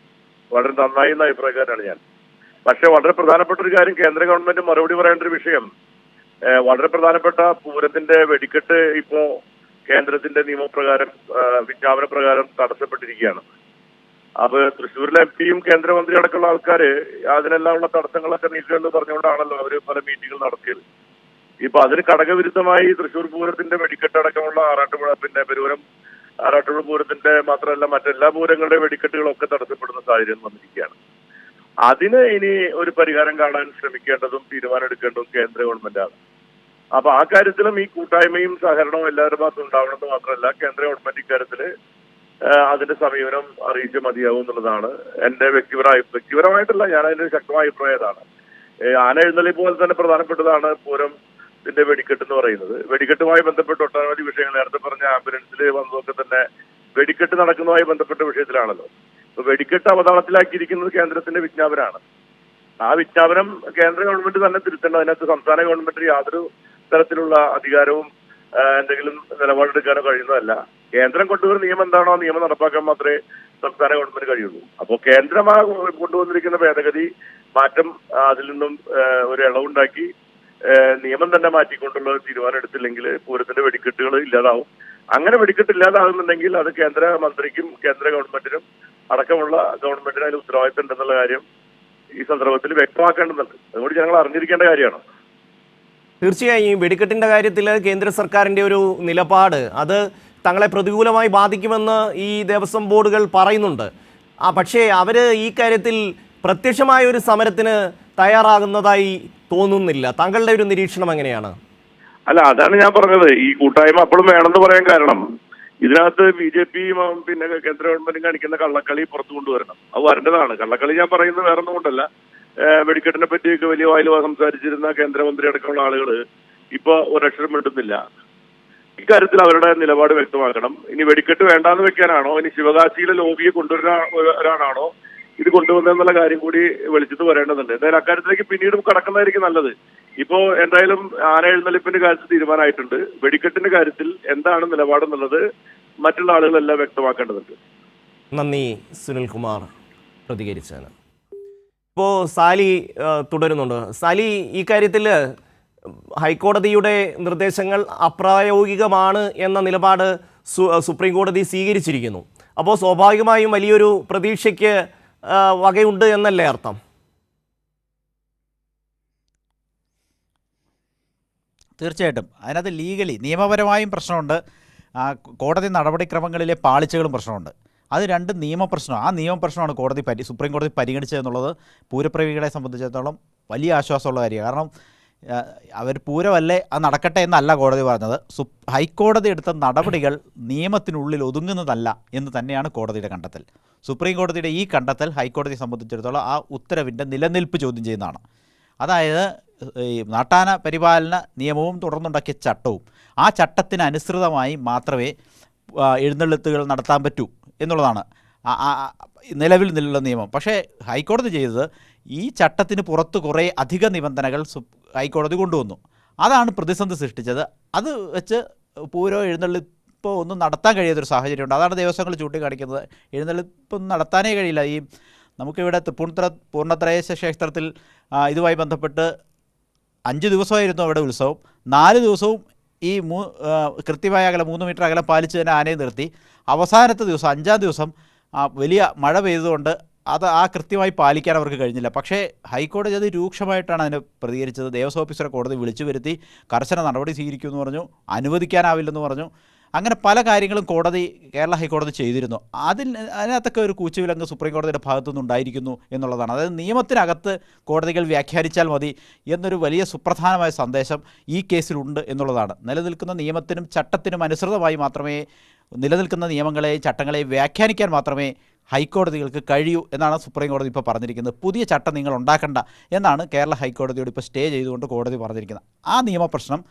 വളരെ നന്നായി എന്ന അഭിപ്രായക്കാരാണ് ഞാൻ. പക്ഷെ വളരെ പ്രധാനപ്പെട്ട ഒരു കാര്യം, കേന്ദ്ര ഗവൺമെന്റ് മറുപടി പറയേണ്ട ഒരു വിഷയം, വളരെ പ്രധാനപ്പെട്ട പൂരത്തിന്റെ വെടിക്കെട്ട് ഇപ്പോ കേന്ദ്രത്തിന്റെ നിയമപ്രകാരം, വിജ്ഞാപന പ്രകാരം തടസ്സപ്പെട്ടിരിക്കുകയാണ്. അപ്പൊ തൃശ്ശൂരിലെ MP-യും കേന്ദ്രമന്ത്രി അടക്കമുള്ള ആൾക്കാര് അതിനെല്ലാം ഉള്ള തടസ്സങ്ങളൊക്കെ നീക്കുമെന്ന് പറഞ്ഞുകൊണ്ടാണല്ലോ അവര് പല മീറ്റിംഗുകൾ നടത്തിയത്. ഇപ്പൊ അതിന് ഘടകവിരുദ്ധമായി തൃശ്ശൂർ പൂരത്തിന്റെ വെടിക്കെട്ട് അടക്കമുള്ള ആറാട്ടുപുഴ, പിന്നെ പെരുവരം ആറാട്ടുപുഴ പൂരത്തിന്റെ മാത്രമല്ല മറ്റെല്ലാ പൂരങ്ങളുടെ വെടിക്കെട്ടുകളൊക്കെ തടസ്സപ്പെടുന്ന സാഹചര്യം വന്നിരിക്കുകയാണ്. അതിന് ഇനി ഒരു പരിഹാരം കാണാൻ ശ്രമിക്കേണ്ടതും തീരുമാനം എടുക്കേണ്ടതും കേന്ദ്ര ഗവൺമെന്റാണ്. അപ്പൊ ആ കാര്യത്തിലും ഈ കൂട്ടായ്മയും സഹകരണവും എല്ലാവരുടെ ഭാഗത്തും ഉണ്ടാവണമെന്ന് മാത്രമല്ല, കേന്ദ്ര ഗവൺമെന്റ് ഇക്കാര്യത്തില് അതിന്റെ സമീപനം അറിയിച്ച് മതിയാവും എന്നുള്ളതാണ് എന്റെ വ്യക്തിപരമായിട്ടല്ല, ഞാൻ അതിന്റെ ശക്തമായ അഭിപ്രായം ഇതാണ്. ആന എഴുന്നള്ളിപ്പ് പോലെ തന്നെ പ്രധാനപ്പെട്ടതാണ് പൂരത്തിന്റെ വെടിക്കെട്ട് എന്ന് പറയുന്നത്. വെടിക്കെട്ടുമായി ബന്ധപ്പെട്ട് ഒട്ടനവധി വിഷയങ്ങൾ, നേരത്തെ പറഞ്ഞ ആംബുലൻസിൽ വന്നതൊക്കെ തന്നെ വെടിക്കെട്ട് നടക്കുന്നതുമായി ബന്ധപ്പെട്ട വിഷയത്തിലാണല്ലോ. ഇപ്പൊ വെടിക്കെട്ട് അവതാളത്തിലാക്കിയിരിക്കുന്നത് കേന്ദ്രത്തിന്റെ വിജ്ഞാപനമാണ്. ആ വിജ്ഞാപനം കേന്ദ്ര ഗവൺമെന്റ് തന്നെ തിരുത്തേണ്ട. അതിനകത്ത് സംസ്ഥാന ഗവൺമെന്റിന് യാതൊരു തരത്തിലുള്ള അധികാരവും എന്തെങ്കിലും നിലപാടെടുക്കാനോ കഴിയുന്നതല്ല. കേന്ദ്രം കൊണ്ടുവരുന്ന നിയമം എന്താണോ ആ നിയമം നടപ്പാക്കാൻ മാത്രമേ സംസ്ഥാന ഗവൺമെന്റ് കഴിയുള്ളൂ. അപ്പോൾ കേന്ദ്രം കൊണ്ടുവന്നിരിക്കുന്ന ഭേദഗതി മാറ്റം, അതിൽ നിന്നും ഒരു ഇളവുണ്ടാക്കി നിയമം തന്നെ മാറ്റിക്കൊണ്ടുള്ള തീരുമാനം എടുത്തില്ലെങ്കിൽ പൂരത്തിന്റെ വെടിക്കെട്ടുകൾ ഇല്ലാതാവും. അങ്ങനെ വെടിക്കെട്ട് ഇല്ലാതാകുന്നുണ്ടെങ്കിൽ അത് കേന്ദ്ര മന്ത്രിക്കും കേന്ദ്ര ഗവൺമെന്റിനും അടക്കമുള്ള ഗവൺമെന്റിന് അതിൽ ഉത്തരവാദിത്തം ഉണ്ടെന്നുള്ള കാര്യം ഈ സന്ദർഭത്തിൽ വ്യക്തമാക്കേണ്ടതുണ്ട്. അതുകൊണ്ട് ഞങ്ങൾ അറിഞ്ഞിരിക്കേണ്ട കാര്യമാണ്. തീർച്ചയായും ഈ വെടിക്കെട്ടിൻ്റെ കാര്യത്തിൽ കേന്ദ്ര സർക്കാരിൻ്റെ ഒരു നിലപാട് അത് തങ്ങളെ പ്രതികൂലമായി ബാധിക്കുമെന്ന് ഈ ദേവസ്വം ബോർഡുകൾ പറയുന്നുണ്ട്. പക്ഷേ അവർ ഈ കാര്യത്തിൽ പ്രത്യക്ഷമായ ഒരു സമരത്തിന് തയ്യാറാകുന്നതായി തോന്നുന്നില്ല. താങ്കളുടെ ഒരു നിരീക്ഷണം എങ്ങനെയാണ്? അല്ല, അതാണ് ഞാൻ പറഞ്ഞത്. ഈ കൂട്ടായ്മ അപ്പോഴും വേണമെന്ന് പറയാൻ കാരണം, ഇതിനകത്ത് BJP പിന്നെ കേന്ദ്ര ഗവൺമെന്റും കാണിക്കുന്ന കള്ളക്കളി പുറത്തു കൊണ്ടുവരണം. അത് വരേണ്ടതാണ്. കള്ളക്കളി ഞാൻ പറയുന്നത് വേറെ ഒന്നും കൊണ്ടല്ല. വെടിക്കെട്ടിനെ പറ്റിയൊക്കെ വലിയ വായിൽ സംസാരിച്ചിരുന്ന കേന്ദ്രമന്ത്രി അടക്കമുള്ള ആളുകൾ ഇപ്പൊ ഒരക്ഷരം മിണ്ടുന്നില്ല. ഇക്കാര്യത്തിൽ അവരുടെ നിലപാട് വ്യക്തമാക്കണം. ഇനി വെടിക്കെട്ട് വേണ്ടാന്ന് വെക്കാനാണോ, ഇനി ശിവകാശിയിലെ ലോബിയെ കൊണ്ടുവരാനാണോ ഇത് കൊണ്ടുവന്നെന്നുള്ള കാര്യം കൂടി വെളിച്ചത്ത് വരേണ്ടതുണ്ട്. എന്തായാലും അക്കാര്യത്തിലേക്ക് പിന്നീട് കടക്കുന്നതായിരിക്കും നല്ലത്. ഇപ്പോ എന്തായാലും ആന എഴുന്നള്ളിപ്പിന്റെ കാര്യത്തിൽ തീരുമാനമായിട്ടുണ്ട്. വെടിക്കെട്ടിന്റെ കാര്യത്തിൽ എന്താണ് നിലപാടെന്നുള്ളത് മറ്റുള്ള ആളുകളെല്ലാം വ്യക്തമാക്കേണ്ടതുണ്ട്. നന്ദി സുനിൽകുമാർ പ്രതികരിച്ചതിന്. ഇപ്പോൾ സാലി തുടരുന്നുണ്ട്. സാലി, ഈ കാര്യത്തിൽ ഹൈക്കോടതിയുടെ നിർദ്ദേശങ്ങൾ അപ്രായോഗികമാണ് എന്ന നിലപാട് സുപ്രീം കോടതി സ്വീകരിച്ചിരിക്കുന്നു. അപ്പോൾ സ്വാഭാവികമായും വലിയൊരു പ്രതീക്ഷയ്ക്ക് വകയുണ്ട് എന്നല്ലേ അർത്ഥം? തീർച്ചയായിട്ടും അതിനകത്ത് ലീഗലി നിയമപരമായും പ്രശ്നമുണ്ട്, കോടതി നടപടിക്രമങ്ങളിലെ പാളിച്ചകളും പ്രശ്നമുണ്ട്. അത് രണ്ടും നിയമപ്രശ്നം. ആ നിയമപ്രശ്നമാണ് സുപ്രീം കോടതി പരിഗണിച്ചതെന്നുള്ളത് പൂരപ്രേമികളെ സംബന്ധിച്ചിടത്തോളം വലിയ ആശ്വാസമുള്ള കാര്യമാണ്. കാരണം അവർ പൂരമല്ലേ, അത് നടക്കട്ടെ എന്നല്ല കോടതി പറഞ്ഞത്. ഹൈക്കോടതി എടുത്ത നടപടികൾ നിയമത്തിനുള്ളിൽ ഒതുങ്ങുന്നതല്ല എന്ന് തന്നെയാണ് കോടതിയുടെ കണ്ടെത്തൽ. സുപ്രീം കോടതിയുടെ ഈ കണ്ടെത്തൽ ഹൈക്കോടതിയെ സംബന്ധിച്ചിടത്തോളം ആ ഉത്തരവിൻ്റെ നിലനിൽപ്പ് ചോദ്യം ചെയ്യുന്നതാണ്. അതായത് ഈ നാട്ടാന പരിപാലന നിയമവും തുടർന്നുണ്ടാക്കിയ ചട്ടവും ആ ചട്ടത്തിന് അനുസൃതമായി മാത്രമേ എഴുന്നള്ളത്തുകൾ നടത്താൻ പറ്റൂ എന്നുള്ളതാണ് നിലവിൽ നിന്നുള്ള നിയമം. പക്ഷേ ഹൈക്കോടതി ചെയ്തത് ഈ ചട്ടത്തിന് പുറത്ത് കുറേ അധിക നിബന്ധനകൾ ഹൈക്കോടതി കൊണ്ടുവന്നു. അതാണ് പ്രതിസന്ധി സൃഷ്ടിച്ചത്. അത് വെച്ച് പൂരോ എഴുന്നള്ളിപ്പോ ഒന്നും നടത്താൻ കഴിയാത്തൊരു സാഹചര്യമുണ്ട്. അതാണ് ദേവസ്വങ്ങൾ ചൂണ്ടിക്കാണിക്കുന്നത്. എഴുന്നള്ളിപ്പൊന്നും നടത്താനേ കഴിയില്ല. ഈ നമുക്കിവിടെ പൂർണ്ണത്രയേശ ക്ഷേത്രത്തിൽ ഇതുമായി ബന്ധപ്പെട്ട് 5 ദിവസമായിരുന്നു അവിടെ ഉത്സവം. 4 ദിവസവും ഈ കൃത്യമായ അകലം 3 മീറ്റർ അകലം പാലിച്ച് തന്നെ ആനയെ നിർത്തി. അവസാനത്തെ ദിവസം 5-ാം ദിവസം വലിയ മഴ പെയ്തുകൊണ്ട് ആ കൃത്യമായി പാലിക്കാൻ അവർക്ക് കഴിഞ്ഞില്ല. പക്ഷേ ഹൈക്കോടതി അത് രൂക്ഷമായിട്ടാണ് അതിനെ പ്രതികരിച്ചത്. ദേവസ്വം ഓഫീസറെ കോടതി വിളിച്ചു വരുത്തി കർശന നടപടി സ്വീകരിക്കുമെന്ന് പറഞ്ഞു, അനുവദിക്കാനാവില്ലെന്ന് പറഞ്ഞു. അങ്ങനെ പല കാര്യങ്ങളും കേരള ഹൈക്കോടതി ചെയ്തിരുന്നു. അതിനകത്തൊക്കെ ഒരു കൂച്ചുവിലങ്ങ് സുപ്രീം കോടതിയുടെ ഭാഗത്തുനിന്ന് ഉണ്ടായിരിക്കുന്നു എന്നുള്ളതാണ്. അതായത് നിയമത്തിനകത്ത് കോടതികൾ വ്യാഖ്യാനിച്ചാൽ മതി എന്നൊരു വലിയ സുപ്രധാനമായ സന്ദേശം ഈ കേസിലുണ്ട് എന്നുള്ളതാണ്. നിലനിൽക്കുന്ന നിയമത്തിനും ചട്ടത്തിനും അനുസൃതമായി മാത്രമേ നിലനിൽക്കുന്ന നിയമങ്ങളെയും ചട്ടങ്ങളെയും വ്യാഖ്യാനിക്കാൻ മാത്രമേ ഹൈക്കോടതികൾക്ക് കഴിയൂ എന്നാണ് സുപ്രീം കോടതി ഇപ്പോൾ പറഞ്ഞിരിക്കുന്നത്. പുതിയ ചട്ടം നിങ്ങൾ ഉണ്ടാക്കണ്ട എന്നാണ് കേരള ഹൈക്കോടതിയോട് ഇപ്പോൾ സ്റ്റേ ചെയ്തുകൊണ്ട് കോടതി പറഞ്ഞിരിക്കുന്നത്. ആ നിയമപ്രശ്നം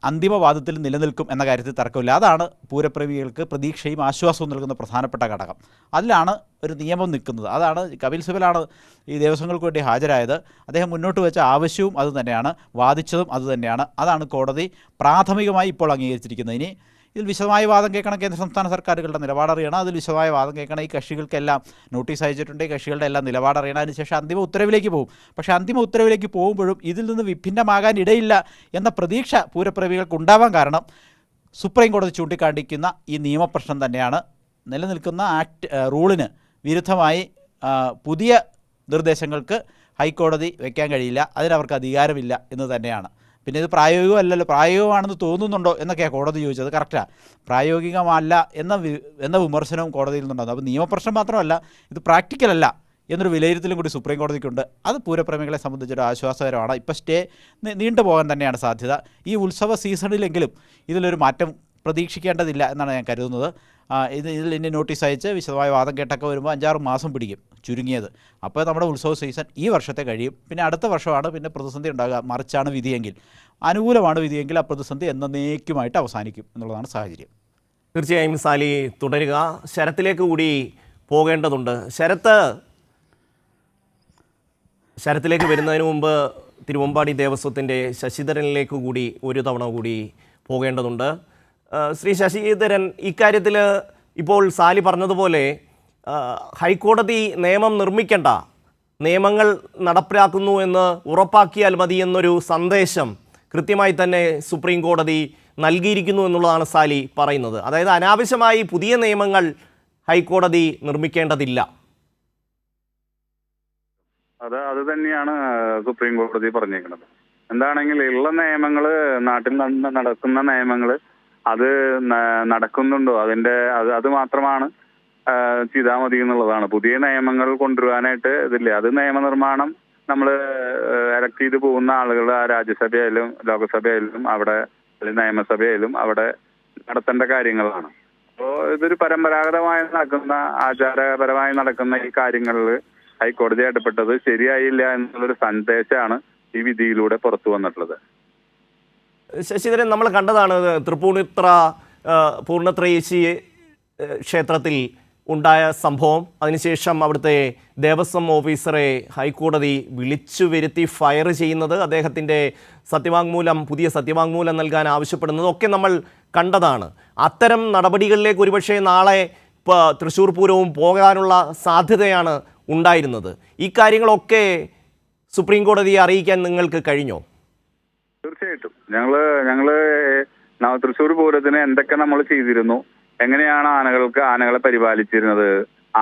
അന്തിമവാദത്തിൽ നിലനിൽക്കും എന്ന കാര്യത്തിൽ തർക്കമില്ല. അതാണ് പൂരപ്രേമികൾക്ക് പ്രതീക്ഷയും ആശ്വാസവും നൽകുന്ന പ്രധാനപ്പെട്ട ഘടകം. അതിലാണ് ഒരു നിയമം നിൽക്കുന്നത്. അതാണ് കപിൽ സിബലാണ് ഈ ദേവസ്വങ്ങൾക്ക് വേണ്ടി ഹാജരായത്. അദ്ദേഹം മുന്നോട്ട് വെച്ച ആവശ്യവും അതുതന്നെയാണ്, വാദിച്ചതും അതുതന്നെയാണ്. അതാണ് കോടതി പ്രാഥമികമായി ഇപ്പോൾ അംഗീകരിച്ചിരിക്കുന്നത്. ഇനി ഇതിൽ വിശദമായ വാദം കേൾക്കണം. കേന്ദ്ര സംസ്ഥാന സർക്കാരുകളുടെ നിലപാടറിയണം. അതിൽ വിശദമായ വാദം കേൾക്കണം. ഈ കക്ഷികൾക്കെല്ലാം നോട്ടീസ് അയച്ചിട്ടുണ്ട്. ഈ കക്ഷികളുടെ എല്ലാം നിലപാടറിയണം. അതിനുശേഷം അന്തിമ ഉത്തരവിലേക്ക് പോകും. പക്ഷേ അന്തിമ ഉത്തരവിലേക്ക് പോകുമ്പോഴും ഇതിൽ നിന്ന് വിഭിന്നമാകാൻ ഇടയില്ല എന്ന പ്രതീക്ഷ പൂരപ്രേമികൾക്ക് ഉണ്ടാവാൻ കാരണം സുപ്രീം കോടതി ചൂണ്ടിക്കാണിക്കുന്ന ഈ നിയമപ്രശ്നം തന്നെയാണ്. നിലനിൽക്കുന്ന റൂളിന് വിരുദ്ധമായി പുതിയ നിർദ്ദേശങ്ങൾക്ക് ഹൈക്കോടതി വയ്ക്കാൻ കഴിയില്ല, അതിനവർക്ക് അധികാരമില്ല എന്ന് തന്നെയാണ്. പിന്നെ ഇത് പ്രായോഗികമല്ലല്ലോ, പ്രായോഗികമാണെന്ന് തോന്നുന്നുണ്ടോ എന്നൊക്കെയാണ് കോടതി ചോദിച്ചത്. കറക്റ്റാണ്, പ്രായോഗികമല്ല എന്ന വിമർശനവും കോടതിയിൽ നിന്നുണ്ടാകുന്നു. അപ്പോൾ നിയമപ്രശ്നം മാത്രമല്ല, ഇത് പ്രാക്ടിക്കലല്ല എന്നൊരു വിലയിരുത്തലും കൂടി സുപ്രീം കോടതിക്കുണ്ട്. അത് പൂരപ്രേമികളെ സംബന്ധിച്ചൊരു ആശ്വാസകരമാണ്. ഇപ്പോൾ സ്റ്റേ നീണ്ടുപോകാൻ തന്നെയാണ് സാധ്യത. ഈ ഉത്സവ സീസണിലെങ്കിലും ഇതിലൊരു മാറ്റം പ്രതീക്ഷിക്കേണ്ടതില്ല എന്നാണ് ഞാൻ കരുതുന്നത്. ഇതിൽ ഇനി നോട്ടീസ് അയച്ച് വിശദമായ വാദം കേട്ടൊക്കെ വരുമ്പോൾ 5-6 മാസം പിടിക്കും ചുരുങ്ങിയത്. അപ്പോൾ നമ്മുടെ ഉത്സവ സീസൺ ഈ വർഷത്തെ കഴിയും. പിന്നെ അടുത്ത വർഷമാണ് പിന്നെ പ്രതിസന്ധി ഉണ്ടാകുക. മറിച്ചാണ് വിധിയെങ്കിൽ, അനുകൂലമാണ് വിധിയെങ്കിൽ ആ പ്രതിസന്ധി എന്നേക്കുമായിട്ട് അവസാനിക്കും എന്നുള്ളതാണ് സാഹചര്യം. തീർച്ചയായും സാലി തുടരുക. ശരത്തിലേക്ക് കൂടി പോകേണ്ടതുണ്ട്. ശരത്തിലേക്ക് വരുന്നതിന് മുമ്പ് തിരുവമ്പാടി ദേവസ്വത്തിൻ്റെ ശശിധരനിലേക്ക് കൂടി ഒരു തവണ കൂടി പോകേണ്ടതുണ്ട്. ശ്രീ ശശിധരൻ, ഇക്കാര്യത്തിൽ ഇപ്പോൾ സാലി പറഞ്ഞതുപോലെ ഹൈക്കോടതി നിയമം നിർമ്മിക്കേണ്ട, നിയമങ്ങൾ നടപ്പിലാക്കുന്നു എന്ന് ഉറപ്പാക്കിയാൽ മതി എന്നൊരു സന്ദേശം കൃത്യമായി തന്നെ സുപ്രീം കോടതി നൽകിയിരിക്കുന്നു എന്നുള്ളതാണ് സാലി പറയുന്നത്. അതായത് അനാവശ്യമായി പുതിയ നിയമങ്ങൾ ഹൈക്കോടതി നിർമ്മിക്കേണ്ടതില്ല. അത് തന്നെയാണ് സുപ്രീം കോടതി പറഞ്ഞേക്കുന്നത്. എന്താണെങ്കിൽ ഉള്ള നിയമങ്ങൾ, നാട്ടിൽ നടക്കുന്ന നിയമങ്ങൾ അത് നടക്കുന്നുണ്ടോ അത് മാത്രമാണ് ചെയ്താൽ മതി എന്നുള്ളതാണ്. പുതിയ നിയമങ്ങൾ കൊണ്ടുവരാനായിട്ട് ഇതില്ല. അത് നിയമനിർമ്മാണം നമ്മൾ എലക്ട് ചെയ്ത് പോകുന്ന ആളുകൾ രാജ്യസഭയായാലും ലോകസഭയായാലും അവിടെ നിയമസഭയായാലും അവിടെ നടത്തേണ്ട കാര്യങ്ങളാണ്. അപ്പോൾ ഇതൊരു പരമ്പരാഗതമായി നടക്കുന്ന ആചാരപരമായി നടക്കുന്ന ഈ കാര്യങ്ങളിൽ ഹൈക്കോടതി ഇടപെട്ടത് ശരിയായില്ല എന്നുള്ളൊരു സന്ദേശമാണ് ഈ വിധിയിലൂടെ പുറത്തു വന്നിട്ടുള്ളത്. ശശിധരൻ, നമ്മൾ കണ്ടതാണ് തൃപ്പൂണിത്തുറ പൂർണ്ണത്രയീശി ക്ഷേത്രത്തിൽ ഉണ്ടായ സംഭവം. അതിനുശേഷം അവിടുത്തെ ദേവസ്വം ഓഫീസറെ ഹൈക്കോടതി വിളിച്ചു വരുത്തി ഫയർ ചെയ്യുന്നത്, അദ്ദേഹത്തിൻ്റെ പുതിയ സത്യവാങ്മൂലം നൽകാൻ ആവശ്യപ്പെടുന്നതൊക്കെ നമ്മൾ കണ്ടതാണ്. അത്തരം നടപടികളിലേക്ക് ഒരുപക്ഷെ നാളെ തൃശ്ശൂർ പൂരവും പോകാനുള്ള സാധ്യതയാണ് ഉണ്ടായിരുന്നത്. ഈ കാര്യങ്ങളൊക്കെ സുപ്രീം കോടതിയെ അറിയിക്കാൻ നിങ്ങൾക്ക് കഴിഞ്ഞോ? തീർച്ചയായിട്ടും ഞങ്ങള് തൃശ്ശൂർ പൂരത്തിന് എന്തൊക്കെ നമ്മൾ ചെയ്തിരുന്നു, എങ്ങനെയാണ് ആനകളെ പരിപാലിച്ചിരുന്നത്,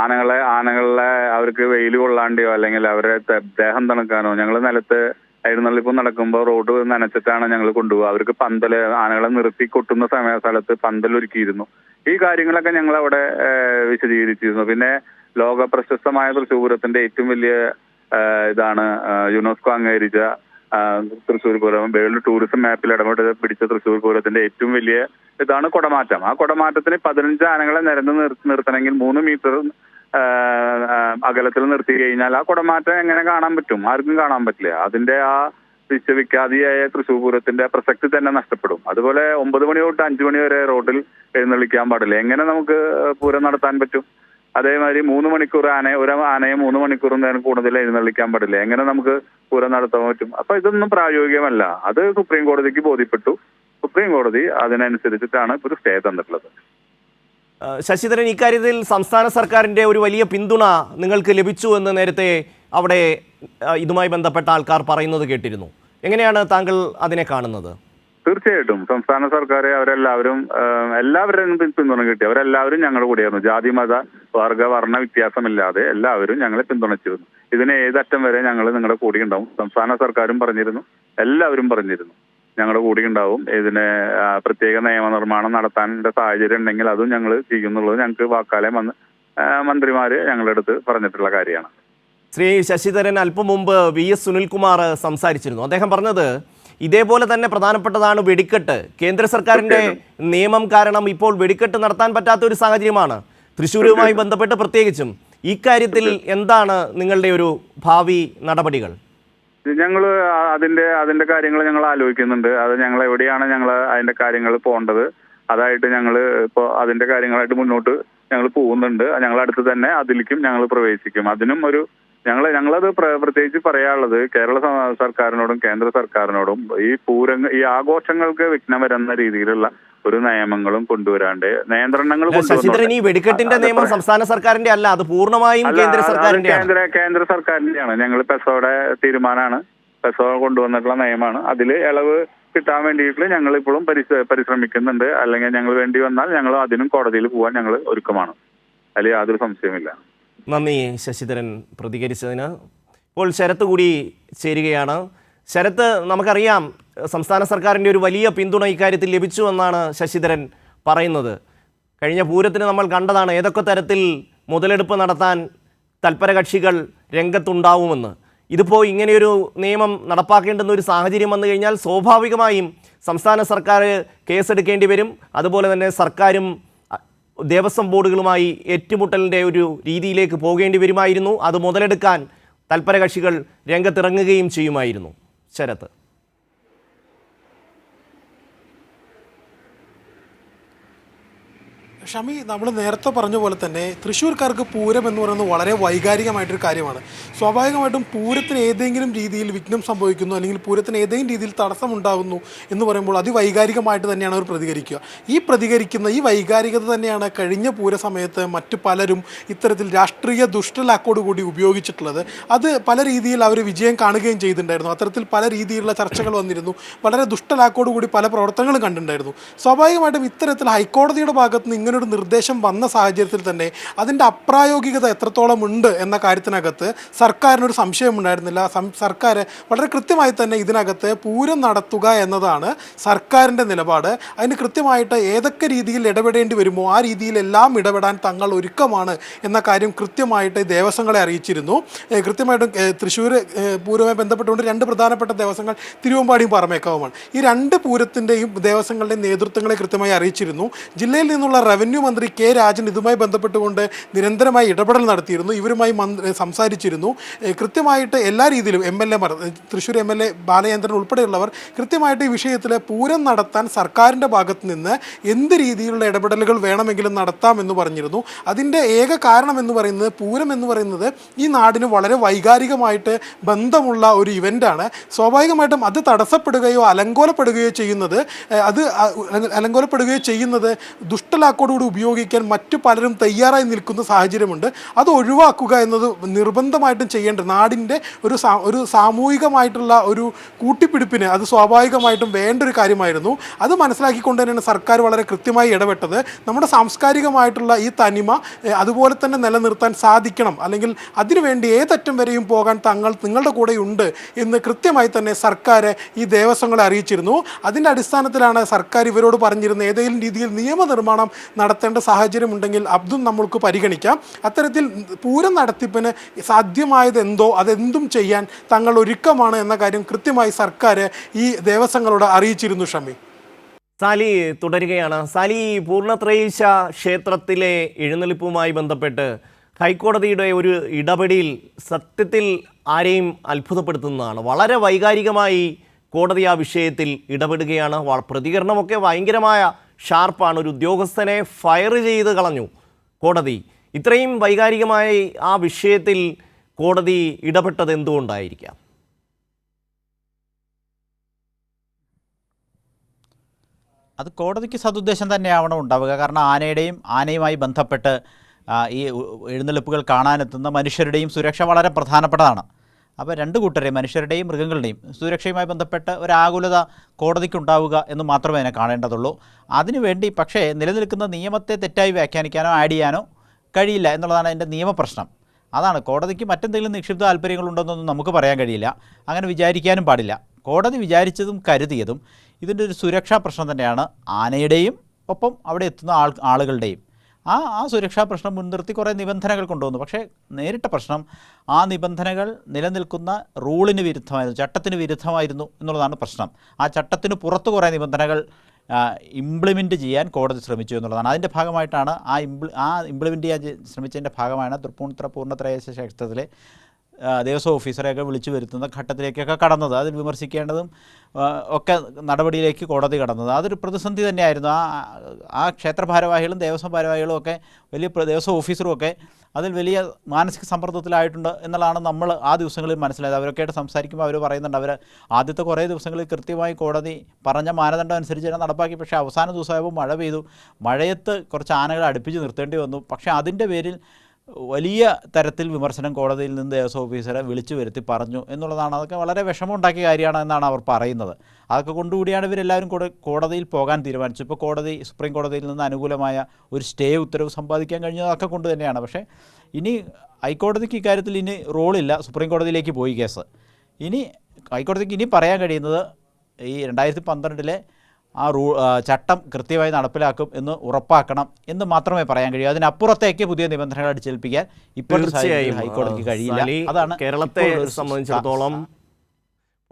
ആനകളെ അവർക്ക് വെയിൽ കൊള്ളാണ്ടിയോ അല്ലെങ്കിൽ അവരെ ദേഹം തണുക്കാനോ, ഞങ്ങൾ നിലത്ത് എഴുന്നള്ളിപ്പ് നടക്കുമ്പോൾ റോഡ് നനച്ചിട്ടാണ് ഞങ്ങൾ കൊണ്ടുപോകുക. അവർക്ക് ആനകളെ നിർത്തി കൊട്ടുന്ന സ്ഥലത്ത് പന്തൽ ഒരുക്കിയിരുന്നു. ഈ കാര്യങ്ങളൊക്കെ ഞങ്ങൾ അവിടെ വിശദീകരിച്ചിരുന്നു. പിന്നെ ലോക പ്രശസ്തമായ തൃശ്ശൂർ പൂരത്തിന്റെ ഏറ്റവും വലിയ ഇതാണ് യുനെസ്കോ അംഗീകരിച്ച തൃശ്ശൂർ പൂരം. വേൾഡ് ടൂറിസം മാപ്പിൽ പിടിച്ച തൃശ്ശൂർ പൂരത്തിന്റെ ഏറ്റവും വലിയ ഇതാണ് കുടമാറ്റം. ആ കുടമാറ്റത്തിന് 15 ആനകളെ നിരന്ന് നിർത്തണമെങ്കിൽ 3 മീറ്റർ അകലത്തിൽ നിർത്തി കഴിഞ്ഞാൽ ആ കുടമാറ്റം എങ്ങനെ കാണാൻ പറ്റും? ആർക്കും കാണാൻ പറ്റില്ല. അതിന്റെ ആ വിശ്വവിഖ്യാതിയായ തൃശ്ശൂർ പൂരത്തിന്റെ പ്രസക്തി തന്നെ നഷ്ടപ്പെടും. അതുപോലെ 9 മണി തൊട്ട് 5 മണി വരെ റോഡിൽ എഴുന്നള്ളിക്കാൻ പാടില്ല. എങ്ങനെ നമുക്ക് പൂരം നടത്താൻ പറ്റും? അതേമാതിരി 3 മണിക്കൂർ ഒരു ആനയെ 3 മണിക്കൂറും നേരം കൂടുതൽ എഴുന്നള്ളിക്കാൻ പാടില്ല. എങ്ങനെ നമുക്ക് പൂരം നടത്താൻ പറ്റും? അപ്പൊ ഇതൊന്നും പ്രായോഗികമല്ല. അത് സുപ്രീം കോടതിക്ക് ബോധ്യപ്പെട്ടു. സുപ്രീം കോടതി അതിനനുസരിച്ചിട്ടാണ് ഒരു സ്റ്റേ തന്നിട്ടുള്ളത്. ശശിധരൻ, ഇക്കാര്യത്തിൽ സംസ്ഥാന സർക്കാരിൻ്റെ ഒരു വലിയ പിന്തുണ നിങ്ങൾക്ക് ലഭിച്ചു എന്ന് നേരത്തെ അവിടെ ഇതുമായി ബന്ധപ്പെട്ട ആൾക്കാർ പറയുന്നത് കേട്ടിരുന്നു. എങ്ങനെയാണ് താങ്കൾ അതിനെ കാണുന്നത്? തീർച്ചയായിട്ടും സംസ്ഥാന സർക്കാർ എല്ലാവരും പിന്തുണ കിട്ടി. അവരെല്ലാവരും ഞങ്ങളുടെ കൂടെയായിരുന്നു. ജാതി മത വർണ്ണ വ്യത്യാസമില്ലാതെ എല്ലാവരും ഞങ്ങളെ പിന്തുണച്ചിരുന്നു. ഇതിന് ഏതറ്റം വരെ ഞങ്ങൾ നിങ്ങളുടെ കൂടെ ഉണ്ടാവും. സംസ്ഥാന സർക്കാരും പറഞ്ഞിരുന്നു, എല്ലാവരും പറഞ്ഞിരുന്നു ഞങ്ങളുടെ കൂടെ ഉണ്ടാവും. ഇതിന് പ്രത്യേക നിയമനിർമ്മാണം നടത്താനുള്ള സാഹചര്യം ഉണ്ടെങ്കിൽ അതും ഞങ്ങൾ ചെയ്യുന്നുള്ളത് ഞങ്ങൾക്ക് വാക്കാലം വന്ന് മന്ത്രിമാര് ഞങ്ങളുടെ അടുത്ത് പറഞ്ഞിട്ടുള്ള കാര്യമാണ്. ശ്രീ ശശിധരൻ, അല്പം മുമ്പ് VS സുനിൽകുമാർ സംസാരിച്ചിരുന്നു. അദ്ദേഹം പറഞ്ഞത് ഇതേപോലെ തന്നെ പ്രധാനപ്പെട്ടതാണ് വെടിക്കെട്ട്. കേന്ദ്ര സർക്കാരിൻ്റെ നിയമം കാരണം ഇപ്പോൾ വെടിക്കെട്ട് നടത്താൻ പറ്റാത്ത ഒരു സാഹചര്യമാണ് തൃശ്ശൂരുമായി ബന്ധപ്പെട്ട്. പ്രത്യേകിച്ചും ഈ കാര്യത്തിൽ എന്താണ് നിങ്ങളുടെ ഒരു ഭാവി നടപടികൾ? ഞങ്ങൾ അതിന്റെ കാര്യങ്ങൾ ഞങ്ങൾ ആലോചിക്കുന്നുണ്ട്. അത് ഞങ്ങൾ എവിടെയാണ് അതിന്റെ കാര്യങ്ങൾ പോകേണ്ടത്, അതായിട്ട് ഞങ്ങൾ ഇപ്പോൾ അതിന്റെ കാര്യങ്ങളായിട്ട് മുന്നോട്ട് ഞങ്ങൾ പോകുന്നുണ്ട്. ഞങ്ങളടുത്ത് തന്നെ അതിലേക്കും ഞങ്ങൾ പ്രവേശിക്കും. അതിനും ഞങ്ങളത് പ്രത്യേകിച്ച് പറയാനുള്ളത് കേരള സർക്കാരിനോടും കേന്ദ്ര സർക്കാരിനോടും ഈ ആഘോഷങ്ങൾക്ക് വിഘ്നം വരുന്ന രീതിയിലുള്ള ഒരു നിയമങ്ങളും കൊണ്ടുവരാണ്ട് നിയന്ത്രണങ്ങൾ ശശിധരൻ, ഈ വെടിക്കെട്ടിന്റെ നിയമം സംസ്ഥാന സർക്കാരിന്റെ അല്ല, അത് പൂർണ്ണമായും കേന്ദ്ര സർക്കാരിന്റെ കേന്ദ്ര സർക്കാരിന്റെയാണ്. ഞങ്ങൾ പെസോയുടെ തീരുമാനമാണ്, പെസോ കൊണ്ടുവന്നിട്ടുള്ള നിയമമാണ്. അതിൽ ഇളവ് കിട്ടാൻ വേണ്ടിയിട്ട് ഞങ്ങൾ ഇപ്പോഴും പരിശ്രമിക്കുന്നുണ്ട്. അല്ലെങ്കിൽ ഞങ്ങൾ വേണ്ടി വന്നാൽ ഞങ്ങൾ അതിനും കോടതിയിൽ പോകാൻ ഞങ്ങൾ ഒരുക്കമാണ്. അതിൽ യാതൊരു സംശയമില്ല. നന്ദി ശശിധരൻ പ്രതികരിച്ചതിന്. ഇപ്പോൾ ശരത്ത് കൂടി ചേരുകയാണ്. ശരത്ത്, നമുക്കറിയാം സംസ്ഥാന സർക്കാരിൻ്റെ ഒരു വലിയ പിന്തുണ ഇക്കാര്യത്തിൽ ലഭിച്ചു എന്നാണ് ശശിധരൻ പറയുന്നത്. കഴിഞ്ഞ പൂരത്തിന് നമ്മൾ കണ്ടതാണ് ഏതൊക്കെ തരത്തിൽ മുതലെടുപ്പ് നടത്താൻ തൽപര കക്ഷികൾ രംഗത്തുണ്ടാവുമെന്ന്. ഇതിപ്പോൾ ഇങ്ങനെയൊരു നിയമം നടപ്പാക്കേണ്ടുന്ന ഒരു സാഹചര്യം വന്നു കഴിഞ്ഞാൽ സ്വാഭാവികമായും സംസ്ഥാന സർക്കാർ കേസെടുക്കേണ്ടി വരും. അതുപോലെ തന്നെ സർക്കാരും ദേവസ്വം ബോർഡുകളുമായി ഏറ്റുമുട്ടലിൻ്റെ ഒരു രീതിയിലേക്ക് പോകേണ്ടി വരുമായിരുന്നു. അത് മുതലെടുക്കാൻ തൽപര കക്ഷികൾ രംഗത്തിറങ്ങുകയും ചെയ്യുമായിരുന്നു. ശരത്ത്, ഷമി, നമ്മൾ നേരത്തെ പറഞ്ഞ പോലെ തന്നെ തൃശ്ശൂർക്കാർക്ക് പൂരം എന്ന് പറയുന്നത് വളരെ വൈകാരികമായിട്ടൊരു കാര്യമാണ്. സ്വാഭാവികമായിട്ടും പൂരത്തിന് ഏതെങ്കിലും രീതിയിൽ വിഘ്നം സംഭവിക്കുന്നു അല്ലെങ്കിൽ പൂരത്തിന് ഏതെങ്കിലും രീതിയിൽ തടസ്സമുണ്ടാകുന്നു എന്ന് പറയുമ്പോൾ അതിവൈകാരികമായിട്ട് തന്നെയാണ് അവർ പ്രതികരിക്കുക. ഈ വൈകാരികത തന്നെയാണ് കഴിഞ്ഞ പൂര സമയത്ത് മറ്റു പലരും ഇത്തരത്തിൽ രാഷ്ട്രീയ ദുഷ്ടലാക്കോട് കൂടി ഉപയോഗിച്ചിട്ടുള്ളത്. അത് പല രീതിയിൽ അവർ വിജയം കാണുകയും ചെയ്തിട്ടുണ്ടായിരുന്നു. അത്തരത്തിൽ പല രീതിയിലുള്ള ചർച്ചകൾ വന്നിരുന്നു. വളരെ ദുഷ്ടലാക്കോട് കൂടി പല പ്രവർത്തനങ്ങളും കണ്ടിട്ടുണ്ടായിരുന്നു. സ്വാഭാവികമായിട്ടും ഇത്തരത്തിൽ ഹൈക്കോടതിയുടെ ഭാഗത്ത് നിന്ന് ഇങ്ങനൊരു നിർദ്ദേശം വന്ന സാഹചര്യത്തിൽ തന്നെ അതിൻ്റെ അപ്രായോഗികത എത്രത്തോളം ഉണ്ട് എന്ന കാര്യത്തിനകത്ത് സർക്കാരിനൊരു സംശയം ഉണ്ടായിരുന്നില്ല. സർക്കാർ വളരെ കൃത്യമായി തന്നെ ഇതിനകത്ത് പൂരം നടത്തുക എന്നതാണ് സർക്കാരിൻ്റെ നിലപാട്. അതിന് കൃത്യമായിട്ട് ഏതൊക്കെ രീതിയിൽ ഇടപെടേണ്ടി വരുമോ ആ രീതിയിലെല്ലാം ഇടപെടാൻ തങ്ങൾ ഒരുക്കമാണ് എന്ന കാര്യം കൃത്യമായിട്ട് ദേവസ്വങ്ങളെ അറിയിച്ചിരുന്നു. കൃത്യമായിട്ടും തൃശ്ശൂർ പൂരവുമായി ബന്ധപ്പെട്ടുകൊണ്ട് 2 പ്രധാനപ്പെട്ട ദേവസ്വങ്ങൾ തിരുവമ്പാടിയും പാറമേക്കാവുമാണ്. ഈ 2 പൂരത്തിൻ്റെയും ദേവസ്വങ്ങളുടെയും നേതൃത്വങ്ങളെ കൃത്യമായി അറിയിച്ചിരുന്നു. ജില്ലയിൽ നിന്നുള്ള റവന്യൂ മന്ത്രി കെ രാജൻ ഇതുമായി ബന്ധപ്പെട്ടുകൊണ്ട് നിരന്തരമായി ഇടപെടൽ നടത്തിയിരുന്നു. ഇവരുമായി സംസാരിച്ചിരുന്നു. കൃത്യമായിട്ട് എല്ലാ രീതിയിലും MLA-മാർ, തൃശ്ശൂർ MLA ബാലചന്ദ്രൻ ഉൾപ്പെടെയുള്ളവർ കൃത്യമായിട്ട് ഈ വിഷയത്തിൽ പൂരം നടത്താൻ സർക്കാരിൻ്റെ ഭാഗത്ത് നിന്ന് എന്ത് രീതിയിലുള്ള ഇടപെടലുകൾ വേണമെങ്കിലും നടത്താമെന്ന് പറഞ്ഞിരുന്നു. അതിൻ്റെ ഏക കാരണം എന്ന് പറയുന്നത് പൂരം എന്ന് പറയുന്നത് ഈ നാടിന് വളരെ വൈകാരികമായിട്ട് ബന്ധമുള്ള ഒരു ഇവൻ്റാണ്. സ്വാഭാവികമായിട്ടും അത് തടസ്സപ്പെടുകയോ അലങ്കോലപ്പെടുകയോ ചെയ്യുന്നത് ദുഷ്ടലാക്കോടുകൂടി ഉപയോഗിക്കാൻ മറ്റു പലരും തയ്യാറായി നിൽക്കുന്ന സാഹചര്യമുണ്ട്. അത് ഒഴിവാക്കുക എന്നത് നിർബന്ധമായിട്ടും ചെയ്യേണ്ടത് നാടിൻ്റെ ഒരു സാമൂഹികമായിട്ടുള്ള ഒരു കൂട്ടിപ്പിടിപ്പിന് അത് സ്വാഭാവികമായിട്ടും വേണ്ട ഒരു കാര്യമായിരുന്നു. അത് മനസ്സിലാക്കിക്കൊണ്ട് തന്നെയാണ് സർക്കാർ വളരെ കൃത്യമായി ഇടപെട്ടത്. നമ്മുടെ സാംസ്കാരികമായിട്ടുള്ള ഈ തനിമ അതുപോലെ തന്നെ നിലനിർത്താൻ സാധിക്കണം, അല്ലെങ്കിൽ അതിനുവേണ്ടി ഏതറ്റം വരെയും പോകാൻ നിങ്ങളുടെ കൂടെയുണ്ട് എന്ന് കൃത്യമായി തന്നെ സർക്കാർ ഈ ദേവസ്വങ്ങളെ അറിയിച്ചിരുന്നു. അതിൻ്റെ അടിസ്ഥാനത്തിലാണ് സർക്കാർ ഇവരോട് പറഞ്ഞിരുന്നത് ഏതെങ്കിലും രീതിയിൽ നിയമനിർമ്മാണം നടത്തേണ്ട സാഹചര്യമുണ്ടെങ്കിൽ അതും നമ്മൾക്ക് പരിഗണിക്കാം. അത്തരത്തിൽ പൂരം നടത്തിപ്പിന് സാധ്യമായത് എന്തോ അതെന്തും ചെയ്യാൻ തങ്ങൾ ഒരുക്കമാണ് എന്ന കാര്യം കൃത്യമായി സർക്കാർ ഈ ദേവസ്വങ്ങളോട് അറിയിച്ചിരുന്നു. ഷമി, സാലി തുടരുകയാണ്. സാലി, പൂർണ്ണത്രയീശ ക്ഷേത്രത്തിലെ എഴുന്നള്ളിപ്പുമായി ബന്ധപ്പെട്ട് ഹൈക്കോടതിയുടെ ഒരു ഇടപെടൽ സത്യത്തിൽ ആരെയും അത്ഭുതപ്പെടുത്തുന്നതാണ്. വളരെ വൈകാരികമായി കോടതി ആ വിഷയത്തിൽ ഇടപെടുകയാണ്. പ്രതികരണമൊക്കെ ഭയങ്കരമായ ഷാർപ്പാണ്. ഒരു ഉദ്യോഗസ്ഥനെ ഫയർ ചെയ്ത് കളഞ്ഞു കോടതി. ഇത്രയും വൈകാരികമായി ആ വിഷയത്തിൽ കോടതി ഇടപെട്ടത് എന്തുകൊണ്ടായിരിക്കാം? അത് കോടതിക്ക് സതുദ്ദേശം തന്നെയാവണം ഉണ്ടാവുക. കാരണം ആനയുമായി ബന്ധപ്പെട്ട് ഈ എഴുന്നള്ളിപ്പുകൾ കാണാനെത്തുന്ന മനുഷ്യരുടെയും സുരക്ഷ വളരെ പ്രധാനപ്പെട്ടതാണ്. അപ്പോൾ രണ്ട് കൂട്ടരെയും, മനുഷ്യരുടെയും മൃഗങ്ങളുടെയും സുരക്ഷയുമായി ബന്ധപ്പെട്ട് ഒരാകുലത കോടതിക്കുണ്ടാവുക എന്ന് മാത്രമേ അതിനെ കാണേണ്ടതുള്ളൂ. അതിനുവേണ്ടി പക്ഷേ നിലനിൽക്കുന്ന നിയമത്തെ തെറ്റായി വ്യാഖ്യാനിക്കാനോ ആഡ് ചെയ്യാനോ കഴിയില്ല എന്നുള്ളതാണ് അതിൻ്റെ നിയമപ്രശ്നം. അതാണ് കോടതിക്ക് മറ്റെന്തെങ്കിലും നിക്ഷിപ്ത താല്പര്യങ്ങളുണ്ടെന്നൊന്നും നമുക്ക് പറയാൻ കഴിയില്ല, അങ്ങനെ വിചാരിക്കാനും പാടില്ല. കോടതി വിചാരിച്ചതും കരുതിയതും ഇതിൻ്റെ ഒരു സുരക്ഷാ പ്രശ്നം തന്നെയാണ്, ആനയുടെയും ഒപ്പം അവിടെ എത്തുന്ന ആളുകളുടെയും. ആ സുരക്ഷാ പ്രശ്നം മുൻനിർത്തി കുറേ നിബന്ധനകൾ കൊണ്ടുവന്നു. പക്ഷേ നേരിട്ട പ്രശ്നം ആ നിബന്ധനകൾ നിലനിൽക്കുന്ന റൂളിന് വിരുദ്ധമായിരുന്നു, ചട്ടത്തിന് വിരുദ്ധമായിരുന്നു എന്നുള്ളതാണ് പ്രശ്നം. ആ ചട്ടത്തിന് പുറത്ത് കുറേ നിബന്ധനകൾ ഇംപ്ലിമെൻറ്റ് ചെയ്യാൻ കോടതി ശ്രമിച്ചു എന്നുള്ളതാണ്. അതിൻ്റെ ഭാഗമായിട്ടാണ് ഇംപ്ലിമെൻറ്റ് ചെയ്യാൻ ശ്രമിച്ചതിൻ്റെ ഭാഗമാണ് തൃപ്പൂണിത്തുറ പൂർണ്ണത്രയീശ ക്ഷേത്രത്തിലെ ദേവസ്വം ഓഫീസറെയൊക്കെ വിളിച്ചു വരുത്തുന്ന ഘട്ടത്തിലേക്കൊക്കെ കടന്നത്. അതിൽ വിമർശിക്കേണ്ടതും ഒക്കെ നടപടിയിലേക്ക് കോടതി കടന്നത് അതൊരു പ്രതിസന്ധി തന്നെയായിരുന്നു. ആ ക്ഷേത്ര ഭാരവാഹികളും ദേവസ്വം ഭാരവാഹികളും ഒക്കെ വലിയ ദേവസ്വം ഓഫീസറും ഒക്കെ അതിൽ വലിയ മാനസിക സമ്മർദ്ദത്തിലായിട്ടുണ്ട് എന്നുള്ളതാണ് നമ്മൾ ആ ദിവസങ്ങളിൽ മനസ്സിലായത്. അവരൊക്കെയായിട്ട് സംസാരിക്കുമ്പോൾ അവർ പറയുന്നുണ്ട്, അവർ ആദ്യത്തെ കുറേ ദിവസങ്ങളിൽ കൃത്യമായി കോടതി പറഞ്ഞ മാനദണ്ഡം അനുസരിച്ച് തന്നെ നടപ്പാക്കി. പക്ഷേ അവസാന ദിവസമായപ്പോൾ മഴ പെയ്തു, മഴയത്ത് കുറച്ച് ആനകളെ അടുപ്പിച്ച് നിർത്തേണ്ടി വന്നു. പക്ഷേ അതിൻ്റെ പേരിൽ വലിയ തരത്തിൽ വിമർശനം കോടതിയിൽ നിന്ന് ദേവസ്വം ഓഫീസറെ വിളിച്ചു വരുത്തി പറഞ്ഞു എന്നുള്ളതാണ്. അതൊക്കെ വളരെ വിഷമമുണ്ടാക്കിയ കാര്യമാണ് എന്നാണ് അവർ പറയുന്നത്. അതൊക്കെ കൊണ്ടുകൂടിയാണ് ഇവരെല്ലാവരും കോടതിയിൽ പോകാൻ തീരുമാനിച്ചു. ഇപ്പോൾ സുപ്രീം കോടതിയിൽ നിന്ന് അനുകൂലമായ ഒരു സ്റ്റേ ഉത്തരവ് സമ്പാദിക്കാൻ കഴിഞ്ഞതൊക്കെ കൊണ്ട് തന്നെയാണ്. പക്ഷേ ഇനി ഹൈക്കോടതിക്ക് ഇക്കാര്യത്തിൽ ഇനി റോളില്ല. സുപ്രീം കോടതിയിലേക്ക് പോയി കേസ്. ഹൈക്കോടതിക്ക് ഇനി പറയാൻ കഴിയുന്നത് ഈ 2012 ചട്ടം കൃത്യമായി നടപ്പിലാക്കും എന്ന് ഉറപ്പാക്കണം എന്ന് മാത്രമേ പറയാൻ കഴിയൂ. അതിനപ്പുറത്തേക്ക് പുതിയ നിബന്ധനകൾ അടിച്ചേൽപ്പിക്കാൻ ഇപ്പോഴത്തെ ഹൈക്കോടതിക്ക് കഴിയില്ല. അതാണ് കേരളത്തെ സംബന്ധിച്ചിടത്തോളം,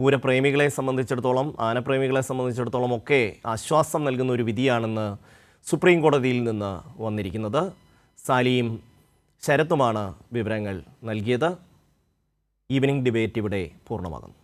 പൂരപ്രേമികളെ സംബന്ധിച്ചിടത്തോളം, ആനപ്രേമികളെ സംബന്ധിച്ചിടത്തോളം ഒക്കെ ആശ്വാസം നൽകുന്ന ഒരു വിധിയാണെന്ന് സുപ്രീം കോടതിയിൽ നിന്ന് വന്നിരിക്കുന്നത്. സാലിയും ശരത്തുമാണ് വിവരങ്ങൾ നൽകിയത്. ഈവനിംഗ് ഡിബേറ്റ് ഇവിടെ പൂർണ്ണമാകുന്നു.